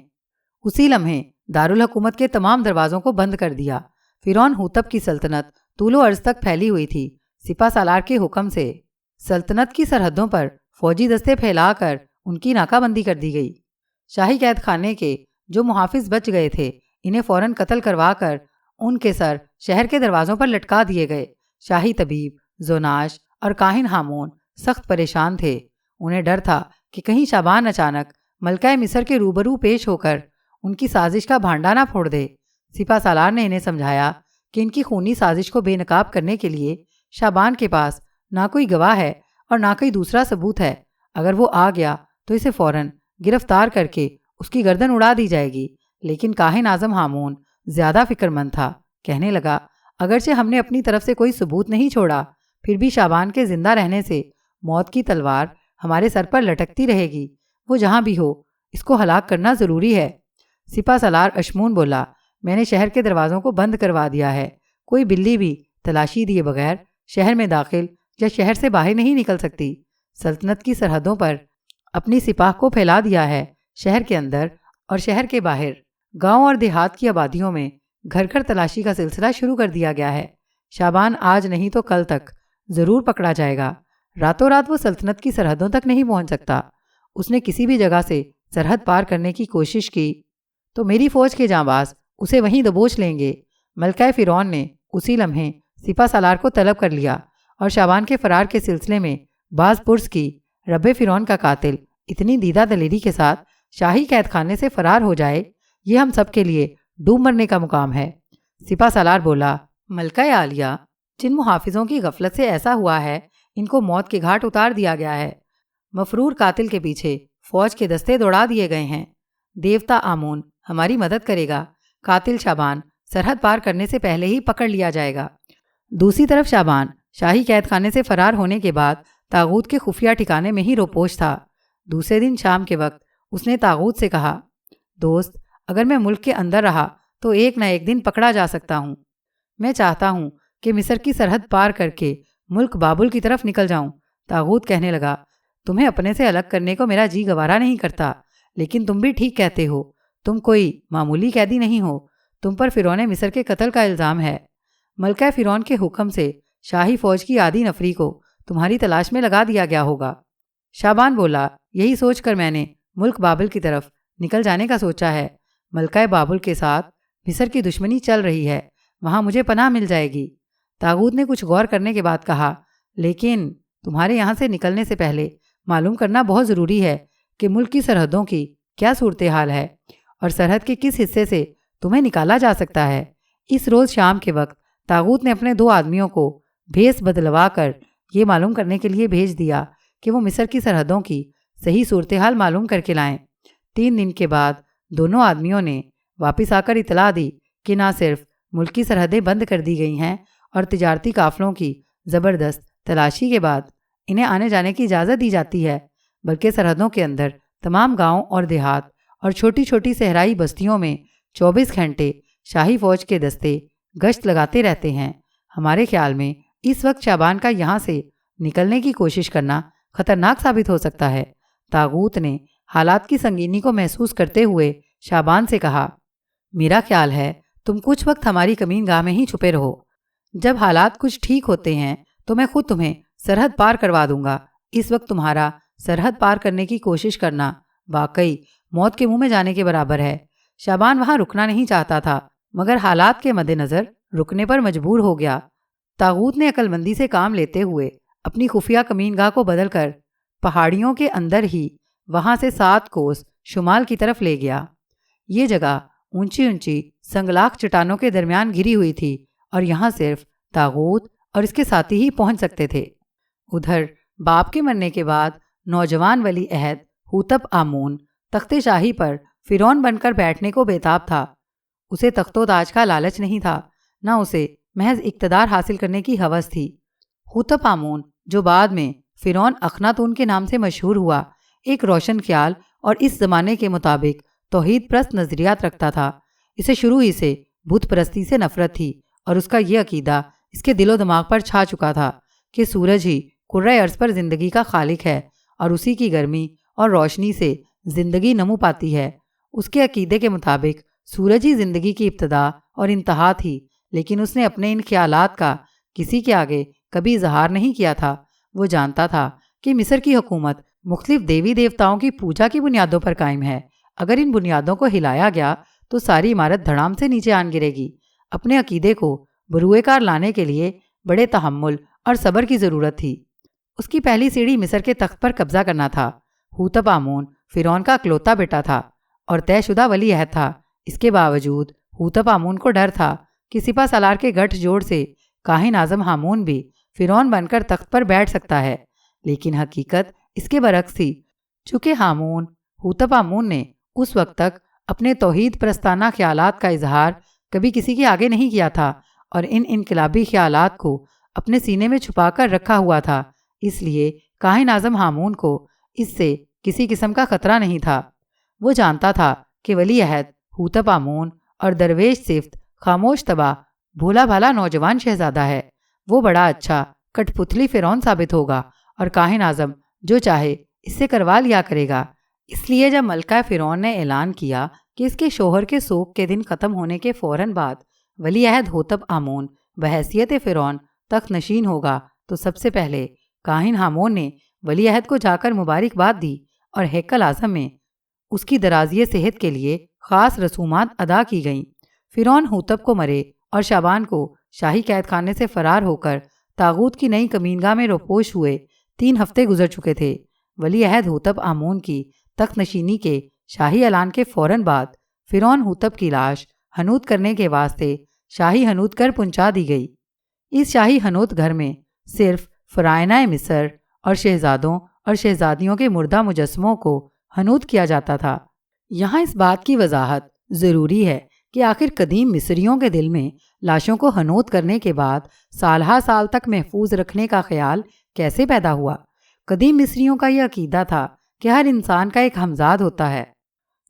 اسی لمحے دارالحکومت کے تمام دروازوں کو بند کر دیا۔ فرعون ہوتب کی سلطنت طول و عرض تک پھیلی ہوئی تھی۔ سپہ سالار کے حکم سے سلطنت کی سرحدوں پر فوجی دستے پھیلا کر ان کی ناکہ بندی کر دی گئی۔ شاہی قید خانے کے جو محافظ بچ گئے تھے انہیں فوراً قتل کروا کر ان کے سر شہر کے دروازوں پر لٹکا دیے گئے۔ شاہی طبیب، زوناش اور کاہن ہامون سخت پریشان تھے۔ انہیں ڈر تھا کہ کہیں شعبان اچانک ملکہ مصر کے روبرو پیش ہو کر ان کی سازش کا بھانڈا نہ پھوڑ دے۔ سپہ سالار نے انہیں سمجھایا کہ ان کی خونی سازش کو بے نقاب کرنے کے لیے شعبان کے پاس نہ کوئی گواہ ہے اور نہ کوئی دوسرا ثبوت ہے۔ اگر وہ آ گیا تو اسے فوراً گرفتار کر کے اس کی گردن اڑا دی جائے گی۔ لیکن کاہن اعظم ہامون زیادہ فکر مند تھا۔ کہنے لگا، اگرچہ ہم نے اپنی طرف سے کوئی ثبوت نہیں چھوڑا، پھر بھی شعبان کے زندہ رہنے سے موت کی تلوار ہمارے سر پر لٹکتی رہے گی۔ وہ جہاں بھی ہو اس کو ہلاک کرنا ضروری ہے۔ سپہ سالار اشمون بولا، میں نے شہر کے دروازوں کو بند کروا دیا ہے۔ کوئی بلی بھی تلاشی دیے بغیر شہر میں داخل یا شہر سے باہر نہیں نکل سکتی۔ سلطنت کی سرحدوں پر اپنی سپاہ کو پھیلا دیا ہے۔ شہر کے اندر اور شہر کے باہر گاؤں اور دیہات کی آبادیوں میں گھر گھر تلاشی کا سلسلہ شروع کر دیا گیا ہے۔ شعبان آج نہیں تو کل تک ضرور پکڑا جائے گا۔ راتوں رات وہ سلطنت کی سرحدوں تک نہیں پہنچ سکتا۔ اس نے کسی بھی جگہ سے سرحد پار کرنے کی کوشش کی تو میری فوج کے جانباز اسے وہیں دبوچ لیں گے۔ ملکہ فرعون نے اسی لمحے سپہ سالار کو طلب کر لیا اور شعبان کے فرار کے سلسلے میں باز پرس کی رب فرعون کا قاتل اتنی دیدہ دلیری کے ساتھ شاہی قید خانے سے فرار ہو جائے، یہ ہم سب کے لیے ڈوب مرنے کا مقام ہے۔ سپہ سالار بولا، ملکہ عالیہ، جن محافظوں کی غفلت سے ایسا ہوا ہے ان کو موت کے گھاٹ اتار دیا گیا ہے۔ مفرور قاتل کے پیچھے فوج کے دستے دوڑا دیے گئے ہیں۔ دیوتا آمون ہماری مدد کرے گا۔ قاتل شعبان سرحد پار کرنے سے پہلے ہی پکڑ لیا جائے گا۔ دوسری طرف شعبان شاہی قید خانے سے فرار ہونے کے بعد طاغوت کے خفیہ ٹھکانے میں ہی روپوش تھا۔ دوسرے دن شام کے وقت اس نے طاغوت سے کہا، دوست، اگر میں ملک کے اندر رہا تو ایک نہ ایک دن پکڑا جا سکتا ہوں۔ میں چاہتا ہوں کہ مصر کی سرحد پار کر کے ملک بابل کی طرف نکل جاؤں۔ طاغوت کہنے لگا، تمہیں اپنے سے الگ کرنے کو میرا جی گوارا نہیں کرتا، لیکن تم بھی ٹھیک کہتے ہو۔ تم کوئی معمولی قیدی نہیں ہو، تم پر فرعون مصر کے قتل کا الزام ہے۔ ملکہ فرعون کے حکم سے شاہی فوج کی آدھی نفری کو تمہاری تلاش میں لگا دیا گیا ہوگا۔ شعبان بولا، یہی سوچ کر میں نے ملک بابل کی طرف نکل جانے کا سوچا ہے۔ ملکہ بابل کے ساتھ مصر کی دشمنی چل رہی ہے، وہاں مجھے پناہ مل جائے گی۔ طاغوت نے کچھ غور کرنے کے بعد کہا، لیکن تمہارے یہاں سے نکلنے سے پہلے معلوم کرنا بہت ضروری ہے کہ ملک کی سرحدوں کی کیا صورتحال ہے اور سرحد کے کس حصے سے تمہیں نکالا جا سکتا ہے۔ اس روز شام کے وقت طاغوت نے اپنے 2 آدمیوں کو بھیس بدلوا کر یہ معلوم کرنے کے لیے بھیج دیا کہ وہ مصر کی سرحدوں کی صحیح صورتحال معلوم کر کے لائیں۔ 3 دن کے بعد دونوں آدمیوں نے واپس آ کر اطلاع دی کہ نہ صرف ملکی سرحدیں بند کر دی گئی ہیں اور تجارتی قافلوں کی زبردست تلاشی کے بعد انہیں آنے جانے کی اجازت دی جاتی ہے، بلکہ سرحدوں کے اندر تمام گاؤں اور دیہات اور چھوٹی چھوٹی صحرائی بستیوں میں 24 گھنٹے شاہی فوج کے دستے گشت لگاتے رہتے ہیں۔ ہمارے خیال میں اس وقت شعبان کا یہاں سے نکلنے کی کوشش کرنا خطرناک ثابت ہو سکتا ہے۔ طاغوت نے حالات کی سنگینی کو محسوس کرتے ہوئے شعبان سے کہا، میرا خیال ہے تم کچھ وقت ہماری کمین گاہ میں ہی چھپے رہو۔ جب حالات کچھ ٹھیک ہوتے ہیں تو میں خود تمہیں سرحد پار کروا دوں گا۔ اس وقت تمہارا سرحد پار کرنے کی کوشش کرنا واقعی موت کے منہ میں جانے کے برابر ہے۔ شعبان وہاں رکنا نہیں چاہتا تھا، مگر حالات کے مد نظر رکنے پر مجبور ہو گیا۔ طاغوت نے عقل مندی سے کام لیتے ہوئے اپنی خفیہ کمین گاہ کو بدل کر پہاڑیوں کے اندر ہی وہاں سے 7 کوس شمال کی طرف لے گیا۔ یہ جگہ اونچی اونچی سنگلاخ چٹانوں کے درمیان گھری ہوئی تھی اور یہاں صرف طاغوت اور اس کے ساتھی ہی پہنچ سکتے تھے۔ ادھر باپ کے مرنے کے بعد نوجوان ولی عہد ہوتب آمون تخت شاہی پر فرعون بن کر بیٹھنے کو بےتاب تھا۔ اسے تخت و تاج کا لالچ نہیں تھا، نہ اسے محض اقتدار حاصل کرنے کی ہوس تھی۔ ہوتب آمون، جو بعد میں فرعون اخناتون کے نام سے مشہور ہوا، ایک روشن خیال اور اس زمانے کے مطابق توحید پرست نظریات رکھتا تھا۔ اسے شروع ہی سے بت پرستی سے نفرت تھی اور اس کا یہ عقیدہ اس کے دل و دماغ پر چھا چکا تھا کہ سورج ہی کرۂ ارض پر زندگی کا خالق ہے اور اسی کی گرمی اور روشنی سے زندگی نمو پاتی ہے۔ اس کے عقیدے کے مطابق سورج ہی زندگی کی ابتدا اور انتہا تھی، لیکن اس نے اپنے ان خیالات کا کسی کے آگے کبھی اظہار نہیں کیا تھا۔ وہ جانتا تھا کہ مصر کی حکومت مختلف دیوی دیوتاؤں کی پوجا کی بنیادوں پر قائم ہے۔ اگر ان بنیادوں کو ہلایا گیا تو ساری عمارت دھڑام سے نیچے آن گرے گی۔ اپنے عقیدے کو بروئے کار لانے کے لیے بڑے تحمل اور صبر کی ضرورت تھی۔ اس کی پہلی سیڑھی مصر کے تخت پر قبضہ کرنا تھا۔ ہوتپ آمون فرعون کا اکلوتا بیٹا تھا اور طے شدہ ولی عہد تھا۔ اس کے باوجود ہوتپ آمون کو ڈر تھا کہ سپہ سالار کے گٹھ جوڑ سے کاہن اعظم ہامون بھی فرعون بن کر تخت پر بیٹھ سکتا ہے، لیکن حقیقت اس کے برعکس تھی۔ چونکہ ہوتپ آمون نے اس وقت تک اپنے توحید پرستانہ خیالات کا اظہار کبھی کسی کے آگے نہیں کیا تھا اور ان انقلابی خیالات کو اپنے سینے میں چھپا کر رکھا ہوا تھا، اس لیے کاہن اعظم ہامون کو اس سے کسی قسم کا خطرہ نہیں تھا۔ وہ جانتا تھا کہ ولی عہد ہوتپ آمون اور درویش صفت خاموش طبع بھولا بھالا نوجوان شہزادہ ہے۔ وہ بڑا اچھا کٹ پتلی فرعون ثابت ہوگا اور کاہن اعظم جو چاہے اس سے کروا لیا کرے گا۔ اس لیے جب ملکہ فرعون نے اعلان کیا کہ اس کے شوہر کے سوگ کے دن ختم ہونے کے فوراً بعد ولی عہد ہوتپ آمون بحیثیت فرعون تخت نشین ہوگا، تو سب سے پہلے کاہن ہامون نے ولی عہد کو جا کر مبارکباد دی اور ہیکل اعظم میں اس کی درازی صحت کے لیے خاص رسومات ادا کی گئیں۔ فرعون ہوتپ کو مرے اور شعبان کو شاہی قید خانے سے فرار ہو کر طاغوت کی نئی کمینگاہ میں روپوش ہوئے 3 ہفتے گزر چکے تھے۔ ولی عہد ہوتپ آمون کی تخت نشینی کے شاہی اعلان کے فوراً بعد فرعون ہوتپ کی لاش حنوط کرنے کے واسطے شاہی حنوط گھر پہنچا دی گئی۔ اس شاہی حنوط گھر میں صرف فرائنہ مصر اور شہزادوں اور شہزادیوں کے مردہ مجسموں کو حنوط کیا جاتا تھا۔ یہاں اس بات کی وضاحت ضروری ہے کہ آخر قدیم مصریوں کے دل میں لاشوں کو حنوط کرنے کے بعد سالہ سال تک محفوظ رکھنے کا خیال کیسے پیدا ہوا؟ قدیم مصریوں کا یہ عقیدہ تھا کہ ہر انسان کا ایک ہمزاد ہوتا ہے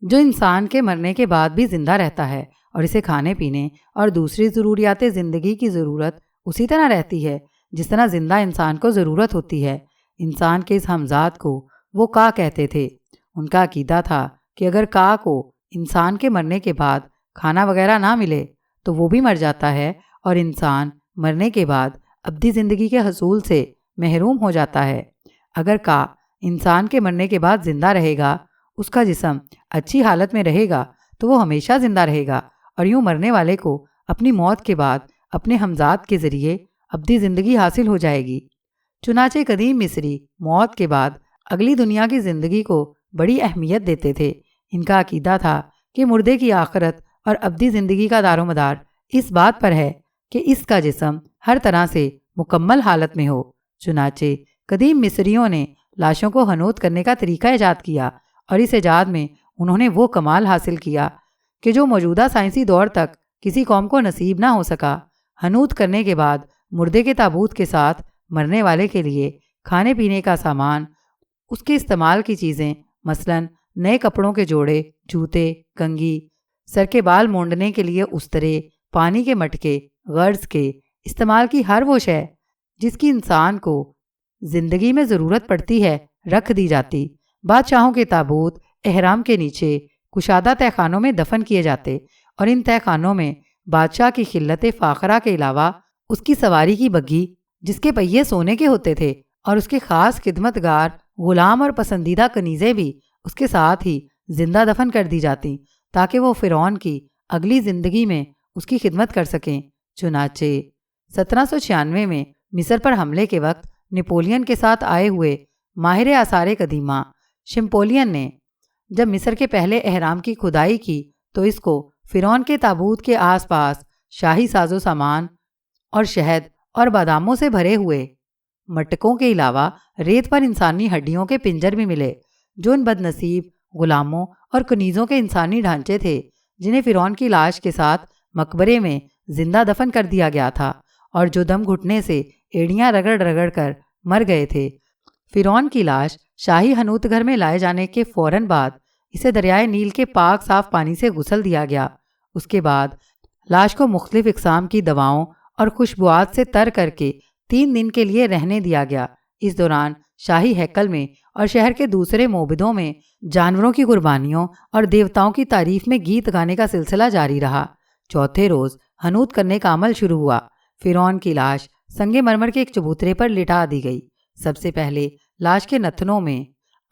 جو انسان کے مرنے کے بعد بھی زندہ رہتا ہے اور اسے کھانے پینے اور دوسری ضروریات زندگی کی ضرورت اسی طرح رہتی ہے جس طرح زندہ انسان کو ضرورت ہوتی ہے۔ انسان کے اس ہمزاد کو وہ کا کہتے تھے۔ ان کا عقیدہ تھا کہ اگر کا کو انسان کے مرنے کے بعد کھانا وغیرہ نہ ملے تو وہ بھی مر جاتا ہے اور انسان مرنے کے بعد ابدی زندگی کے حصول سے محروم ہو جاتا ہے۔ اگر کا انسان کے مرنے کے بعد زندہ رہے گا، اس کا جسم اچھی حالت میں رہے گا تو وہ ہمیشہ زندہ رہے گا اور یوں مرنے والے کو اپنی موت کے بعد اپنے ہمزاد کے ذریعے ابدی زندگی حاصل ہو جائے گی۔ چنانچہ قدیم مصری موت کے بعد اگلی دنیا کی زندگی کو بڑی اہمیت دیتے تھے۔ ان کا عقیدہ تھا کہ مردے کی آخرت اور ابدی زندگی کا دار و مدار اس بات پر ہے کہ اس کا جسم ہر طرح سے مکمل حالت میں ہو۔ چنانچہ قدیم مصریوں نے لاشوں کو حنوط کرنے کا طریقہ ایجاد کیا اور اس ایجاد میں انہوں نے وہ کمال حاصل کیا کہ جو موجودہ سائنسی دور تک کسی قوم کو نصیب نہ ہو سکا۔ حنوط کرنے کے بعد مردے کے تابوت کے ساتھ مرنے والے کے لیے کھانے پینے کا سامان، اس کے استعمال کی چیزیں، مثلاً نئے کپڑوں کے جوڑے، جوتے، کنگھی، سر کے بال مونڈنے کے لیے استرے، پانی کے مٹکے، غرض کے استعمال کی ہر وہ شے جس کی انسان کو زندگی میں ضرورت پڑتی ہے رکھ دی جاتی۔ بادشاہوں کے تابوت احرام کے نیچے کشادہ تہہ خانوں میں دفن کیے جاتے اور ان تہہ خانوں میں بادشاہ کی خلت فاخرہ کے علاوہ اس کی سواری کی بگھی جس کے پہیے سونے کے ہوتے تھے اور اس کے خاص خدمت گار غلام اور پسندیدہ کنیزیں بھی اس کے ساتھ ہی زندہ دفن کر دی جاتی تاکہ وہ فرعون کی اگلی زندگی میں اس کی خدمت کر سکیں۔ چنانچہ 1796 میں مصر پر حملے کے وقت نپولین کے ساتھ آئے ہوئے ماہر آثار قدیمہ شمپولین نے جب مصر کے پہلے احرام کی کھدائی کی تو اس کو فرعون کے تابوت کے آس پاس شاہی ساز و سامان اور شہد اور باداموں سے بھرے ہوئے مٹکوں کے علاوہ ریت پر انسانی ہڈیوں کے پنجر بھی ملے جو ان بد نصیب غلاموں اور کنیزوں کے انسانی ڈھانچے تھے جنہیں فرعون کی لاش کے ساتھ مقبرے میں زندہ دفن کر دیا گیا تھا اور جو دم گھٹنے سے ایڑیاں رگڑ رگڑ کر مر گئے تھے۔ فرعون کی لاش شاہی حنوط گھر میں لائے جانے کے فوراً بعد اسے دریائے نیل کے پاک صاف پانی سے غسل دیا گیا۔ اس کے بعد لاش کو مختلف اقسام کی دواؤں اور خوشبوات سے تر کر کے 3 دن کے لیے رہنے دیا گیا۔ اس دوران شاہی ہیکل میں اور شہر کے دوسرے موبدوں میں جانوروں کی قربانیوں اور دیوتاؤں کی تعریف میں گیت گانے کا سلسلہ جاری رہا۔ چوتھے روز حنوط کرنے کا عمل شروع ہوا۔ فرعون کی لاش سنگ مرمر کے ایک چبوترے پر لٹا دی گئی۔ سب سے پہلے لاش کے نتنوں میں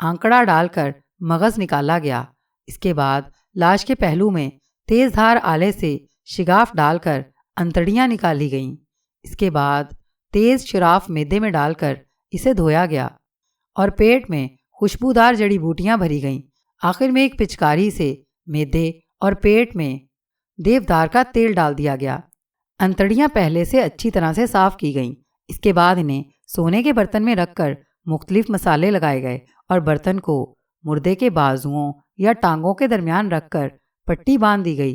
آنکڑا ڈال کر مغز نکالا گیا۔ اس کے بعد لاش کے پہلو میں تیز دھار آلے سے شگاف ڈال کر انتڑیاں نکالی گئیں۔ اس کے بعد تیز شراف میدے میں ڈال کر اسے دھویا گیا اور پیٹ میں خوشبودار جڑی بوٹیاں بھری گئیں۔ آخر میں ایک پچکاری سے میدے اور پیٹ میں دیودار کا تیل ڈال دیا گیا۔ انتڑیاں پہلے سے اچھی طرح سے صاف کی گئیں۔ اس کے بعد انہیں سونے کے برتن میں رکھ کر مختلف مسالے لگائے گئے اور برتن کو مردے کے بازوؤں یا ٹانگوں کے درمیان رکھ کر پٹی باندھ دی گئی۔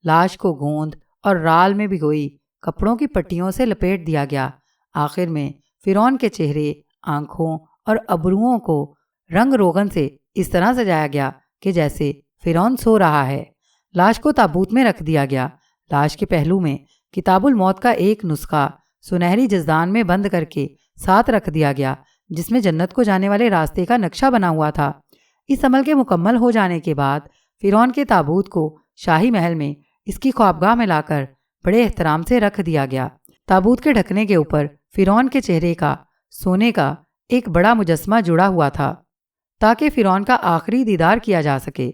لاش کو گوند اور رال میں بھگوئی کپڑوں کی پٹیوں سے لپیٹ دیا گیا۔ آخر میں فرعون کے چہرے، آنکھوں اور ابروؤں کو رنگ روغن سے اس طرح سجایا گیا کہ جیسے فرعون سو رہا ہے۔ لاش کو تابوت میں رکھ دیا گیا۔ لاش کے پہلو میں کتاب الموت کا ایک نسخہ سنہری جزدان میں بند کر کے ساتھ رکھ دیا گیا، جس میں جنت کو جانے والے راستے کا نقشہ بنا ہوا تھا۔ اس عمل کے مکمل ہو جانے کے بعد فرعون کے تابوت کو شاہی محل میں اس کی خوابگاہ میں لا کر بڑے احترام سے رکھ دیا گیا۔ تابوت کے ڈھکنے کے اوپر فرعون کے چہرے کا سونے کا ایک بڑا مجسمہ جڑا ہوا تھا تاکہ فرعون کا آخری دیدار کیا جا سکے۔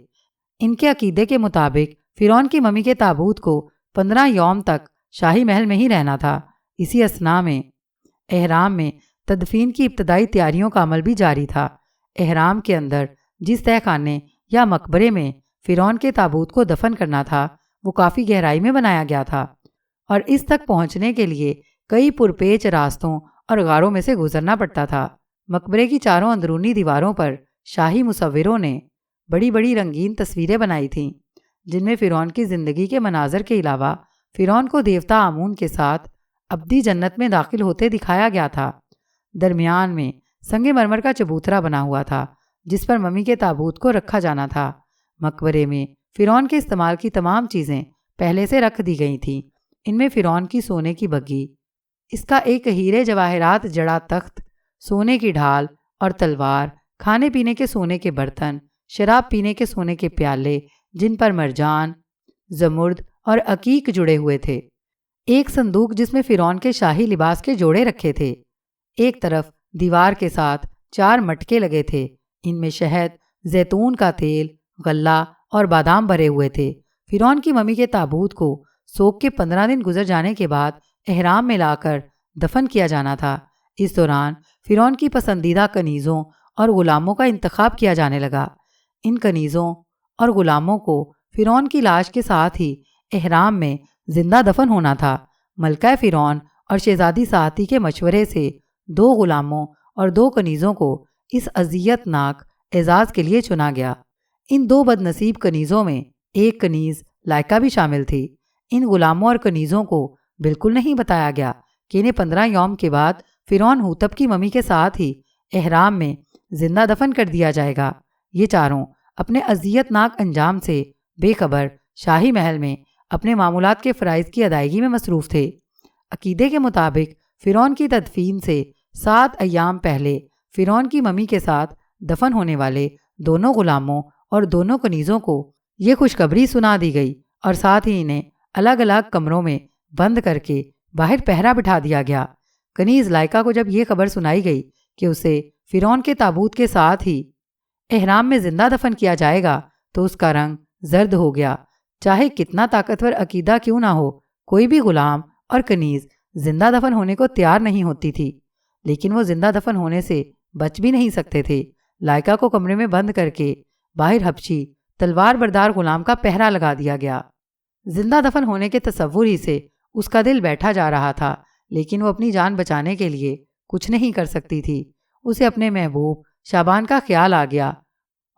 ان کے عقیدے کے مطابق فرعون کی ممی کے تابوت کو 15 یوم تک شاہی محل میں ہی رہنا تھا۔ اسی اثناء میں احرام میں تدفین کی ابتدائی تیاریوں کا عمل بھی جاری تھا۔ احرام کے اندر جس تہہ خانے یا مقبرے میں فرعون کے تابوت کو دفن کرنا تھا وہ کافی گہرائی میں بنایا گیا تھا اور اس تک پہنچنے کے لیے کئی پرپیچ راستوں اور غاروں میں سے گزرنا پڑتا تھا۔ مقبرے کی چاروں اندرونی دیواروں پر شاہی مصوروں نے بڑی بڑی رنگین تصویریں بنائی تھیں، جن میں فرعون کی زندگی کے مناظر کے علاوہ فرعون کو دیوتا آمون کے ساتھ ابدی جنت میں داخل ہوتے دکھایا گیا تھا۔ درمیان میں سنگ مرمر کا چبوترا بنا ہوا تھا جس پر ممی کے تابوت کو رکھا جانا تھا۔ مقبرے میں فرعون کے استعمال کی تمام چیزیں پہلے سے رکھ دی گئی تھیں۔ ان میں فرعون کی سونے کی بگھی، اس کا ایک ہیرے جواہرات جڑا تخت، سونے کی ڈھال اور تلوار، کھانے پینے کے سونے کے برتن، شراب پینے کے سونے کے پیالے جن پر مرجان، زمرد اور عقیق جڑے ہوئے تھے، ایک صندوق جس میں فرعون کے شاہی لباس کے جوڑے رکھے تھے۔ ایک طرف دیوار کے ساتھ 4 مٹکے لگے تھے، ان میں شہد، زیتون کا تیل، غلہ اور بادام بھرے ہوئے تھے۔ فرعون کی ممی کے تابوت کو سوگ کے 15 دن گزر جانے کے بعد احرام میں لا کر دفن کیا جانا تھا۔ اس دوران فرعون کی پسندیدہ کنیزوں اور غلاموں کا انتخاب کیا جانے لگا۔ ان کنیزوں اور غلاموں کو فرعون کی لاش کے ساتھ ہی احرام میں زندہ دفن ہونا تھا۔ ملکہ فرعون اور شہزادی ساعتی کے مشورے سے 2 غلاموں اور 2 کنیزوں کو اس اذیت ناک اعزاز کے لیے چنا گیا۔ ان 2 بد نصیب کنیزوں میں ایک کنیز لائکا بھی شامل تھی۔ ان غلاموں اور کنیزوں کو بالکل نہیں بتایا گیا کہ انہیں 15 یوم کے بعد فرعون ہوتب کی ممی کے ساتھ ہی احرام میں زندہ دفن کر دیا جائے گا۔ یہ چاروں اپنے اذیت ناک انجام سے بے خبر شاہی محل میں اپنے معمولات کے فرائض کی ادائیگی میں مصروف تھے۔ عقیدے کے مطابق فرعون کی تدفین سے 7 ایام پہلے فرعون کی ممی کے ساتھ دفن ہونے والے دونوں غلاموں اور دونوں کنیزوں کو یہ خوشخبری سنا دی گئی اور ساتھ ہی انہیں الگ الگ کمروں میں بند کر کے باہر پہرا بٹھا دیا گیا۔ کنیز لائکا کو جب یہ خبر سنائی گئی کہ اسے فرعون کے تابوت کے ساتھ ہی احرام میں زندہ دفن کیا جائے گا تو اس کا رنگ زرد ہو گیا۔ چاہے کتنا طاقتور عقیدہ کیوں نہ ہو، کوئی بھی غلام اور کنیز زندہ دفن ہونے کو تیار نہیں ہوتی تھی، لیکن وہ زندہ دفن ہونے سے بچ بھی نہیں سکتے تھے۔ لائکا کو کمرے میں بند کر کے باہر حبشی تلوار بردار غلام کا پہرا لگا دیا گیا۔ زندہ دفن ہونے کے تصور ہی سے اس کا دل بیٹھا جا رہا تھا، لیکن وہ اپنی جان بچانے کے لیے کچھ نہیں کر سکتی تھی۔ اسے اپنے محبوب شعبان کا خیال آ گیا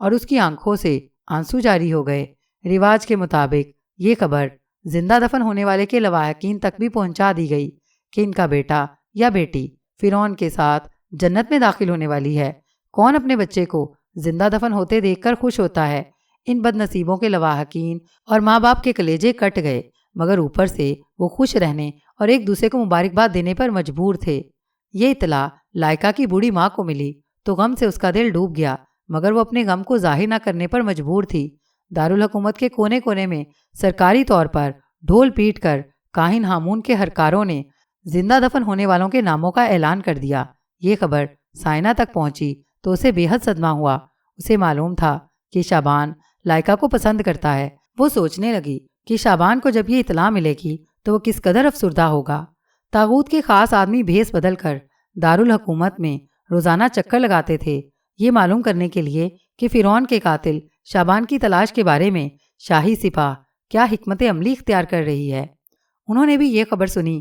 اور اس کی آنکھوں سے آنسو جاری ہو گئے۔ رواج کے مطابق یہ خبر زندہ دفن ہونے والے کے لواحقین تک بھی پہنچا دی گئی کہ ان کا بیٹا یا بیٹی فرعون کے ساتھ جنت میں داخل ہونے والی ہے۔ کون اپنے بچے کو زندہ دفن ہوتے دیکھ کر خوش ہوتا ہے؟ ان بد نصیبوں کے لواحقین اور ماں باپ کے کلیجے کٹ گئے، مگر اوپر سے وہ خوش رہنے اور ایک دوسرے کو مبارکباد دینے پر مجبور تھے۔ یہ اطلاع لائکا کی بوڑھی ماں کو ملی تو غم سے اس کا دل ڈوب گیا، مگر وہ اپنے غم کو ظاہر نہ کرنے پر مجبور تھی۔ دارالحکومت کے کونے کونے میں سرکاری طور پر ڈھول پیٹ کر کاہن ہامون کے ہرکاروں نے زندہ دفن ہونے والوں کے ناموں کا اعلان کر دیا۔ یہ خبر سائنا تک پہنچی تو اسے بے حد صدمہ ہوا۔ اسے معلوم تھا کہ شعبان لائکا کو پسند کرتا ہے۔ وہ سوچنے لگی کہ شعبان کو جب یہ اطلاع ملے گی تو وہ کس قدر افسردہ ہوگا۔ طاغوت کے خاص آدمی بھیس بدل کر دارالحکومت میں روزانہ چکر لگاتے تھے، یہ معلوم کرنے کے لیے کہ فرعون کے قاتل شعبان کی تلاش کے بارے میں شاہی سپاہ کیا حکمت عملی اختیار کر رہی ہے۔ انہوں نے بھی یہ خبر سنی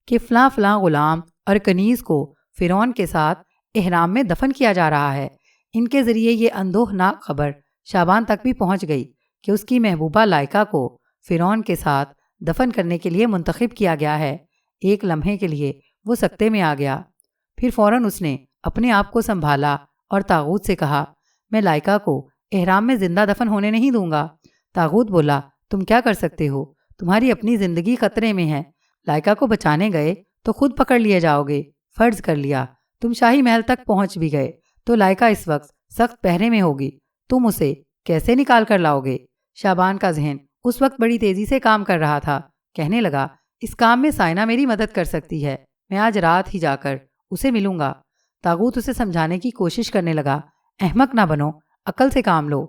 کہ فلاں فلاں غلام اور کنیز کو فرعون کے ساتھ احرام میں دفن کیا جا رہا ہے۔ ان کے ذریعے یہ اندوہناک خبر شعبان تک بھی پہنچ گئی کہ اس کی محبوبہ لائکا کو فرعون کے ساتھ دفن کرنے کے لیے منتخب کیا گیا ہے۔ ایک لمحے کے لیے وہ سکتے میں آ گیا، پھر فوراً اس نے اپنے آپ کو سنبھالا اور طاغوت سے کہا، میں لائکا کو احرام میں زندہ دفن ہونے نہیں دوں گا۔ طاغوت بولا، تم کیا کر سکتے ہو؟ تمہاری اپنی زندگی خطرے میں ہے۔ لائکا کو بچانے گئے تو خود پکڑ لیے جاؤ گے۔ فرض کر لیا تم شاہی محل تک پہنچ بھی گئے تو لائکا اس وقت سخت پہرے میں ہوگی، تم اسے کیسے نکال کر لاؤ گے؟ شعبان کا ذہن اس وقت بڑی تیزی سے کام کر رہا تھا۔ کہنے لگا، اس کام میں سائنا میری مدد کر سکتی ہے، میں آج رات ہی جا کر اسے ملوں گا۔ طاغوت اسے سمجھانے کی کوشش کرنے لگا، احمق نہ بنو، عقل سے کام لو۔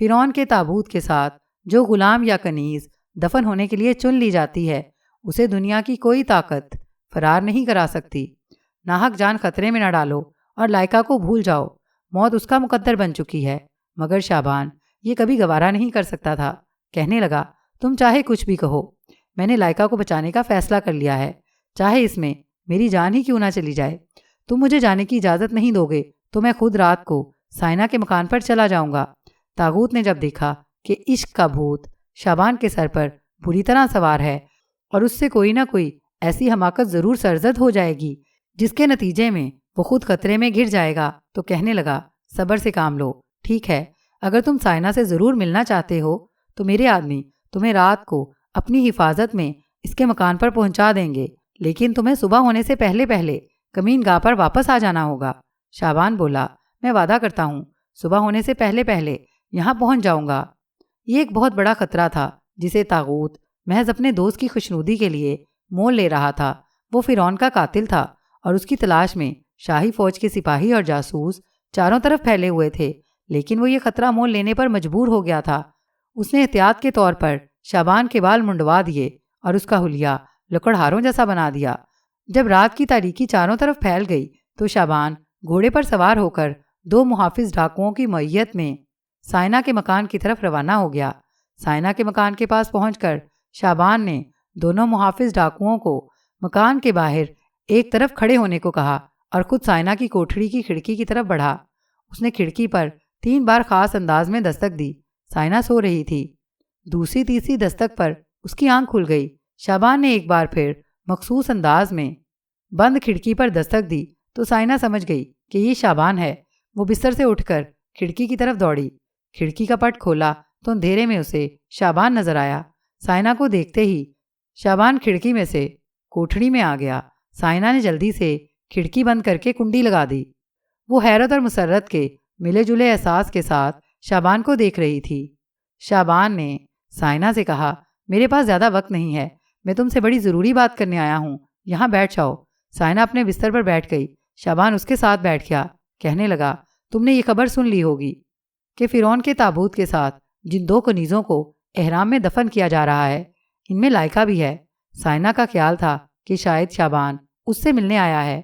فرعون کے تابوت کے ساتھ جو غلام یا کنیز دفن ہونے کے لیے چن لی جاتی ہے، اسے دنیا کی کوئی طاقت فرار نہیں کرا سکتی۔ ناحق جان خطرے میں نہ ڈالو اور لائکا کو بھول جاؤ، موت اس کا مقدر بن چکی ہے۔ مگر شعبان یہ کبھی گوارا نہیں کر سکتا تھا۔ کہنے لگا، تم چاہے کچھ بھی کہو، میں نے لائکا کو بچانے کا فیصلہ کر لیا ہے، چاہے اس میں میری جان ہی کیوں نہ چلی جائے۔ تم مجھے جانے کی اجازت نہیں دو گے تو میں خود رات کو سائنا کے مکان پر چلا جاؤں گا۔ طاغوت نے جب دیکھا کہ عشق کا بھوت شعبان کے سر پر بری طرح سوار ہے اور اس سے کوئی نہ کوئی ایسی حماقت ضرور سرزد ہو جائے گی جس کے نتیجے میں وہ خود خطرے میں گر جائے گا، تو کہنے لگا، صبر سے کام لو، ٹھیک ہے، اگر تم سائنا سے ضرور ملنا چاہتے ہو تو میرے آدمی تمہیں رات کو اپنی حفاظت میں اس کے مکان پر پہنچا دیں گے، لیکن تمہیں صبح ہونے سے پہلے پہلے کمین گاہ پر واپس آ جانا ہوگا۔ شعبان بولا، میں وعدہ کرتا ہوں صبح ہونے سے پہلے پہلے یہاں پہنچ جاؤں گا۔ یہ ایک بہت بڑا خطرہ تھا جسے طاغوت محض اپنے دوست کی خوشنودی کے لیے مول لے رہا تھا۔ وہ فرعون کا قاتل تھا اور اس کی تلاش میں شاہی فوج کے سپاہی اور جاسوس چاروں طرف پھیلے ہوئے تھے، لیکن وہ یہ خطرہ مول لینے پر مجبور ہو گیا تھا۔ اس نے احتیاط کے طور پر شعبان کے بال منڈوا دیے اور اس کا حلیہ لکڑہاروں جیسا بنا دیا۔ جب رات کی تاریکی چاروں طرف پھیل گئی تو شعبان گھوڑے پر سوار ہو کر 2 محافظ ڈاکوؤں کی معیت میں سائنا کے مکان کی طرف روانہ ہو گیا۔ سائنا کے مکان کے پاس پہنچ کر شعبان نے دونوں محافظ ڈاکوؤں کو مکان کے باہر ایک طرف کھڑے ہونے کو کہا اور خود سائنا کی کوٹھڑی کی کھڑکی کی طرف بڑھا۔ اس نے کھڑکی پر 3 بار خاص انداز میں دستک دی۔ سائنا سو رہی تھی۔ دوسری تیسری دستک پر اس کی آنکھ کھل گئی۔ شعبان نے ایک بار پھر مخصوص انداز میں بند کھڑکی پر دستک دی تو سائنا سمجھ گئی کہ یہ شعبان ہے۔ وہ بستر سے اٹھ کر کھڑکی کی طرف دوڑی۔ کھڑکی کا پٹ کھولا تو اندھیرے میں اسے شعبان نظر آیا۔ سائنا کو دیکھتے ہی شعبان کھڑکی میں سے کوٹھڑی میں آ گیا۔ سائنا نے جلدی سے کھڑکی بند کر کے کنڈی لگا دی۔ وہ حیرت اور مسرت کے ملے جلے احساس کے ساتھ شعبان کو دیکھ رہی تھی۔ شعبان نے سائنا سے کہا، میرے پاس زیادہ وقت نہیں ہے، میں تم سے بڑی ضروری بات کرنے آیا ہوں، یہاں بیٹھ جاؤ۔ سائنا اپنے بستر پر بیٹھ گئی۔ شعبان اس کے ساتھ بیٹھ گیا۔ کہنے لگا، تم نے یہ خبر سن لی ہوگی کہ فرعون کے تابوت کے ساتھ جن 2 کنیزوں کو احرام میں دفن کیا جا رہا ہے، ان میں لائکا بھی ہے۔ سائنا کا خیال تھا کہ شاید شعبان اس سے ملنے آیا ہے،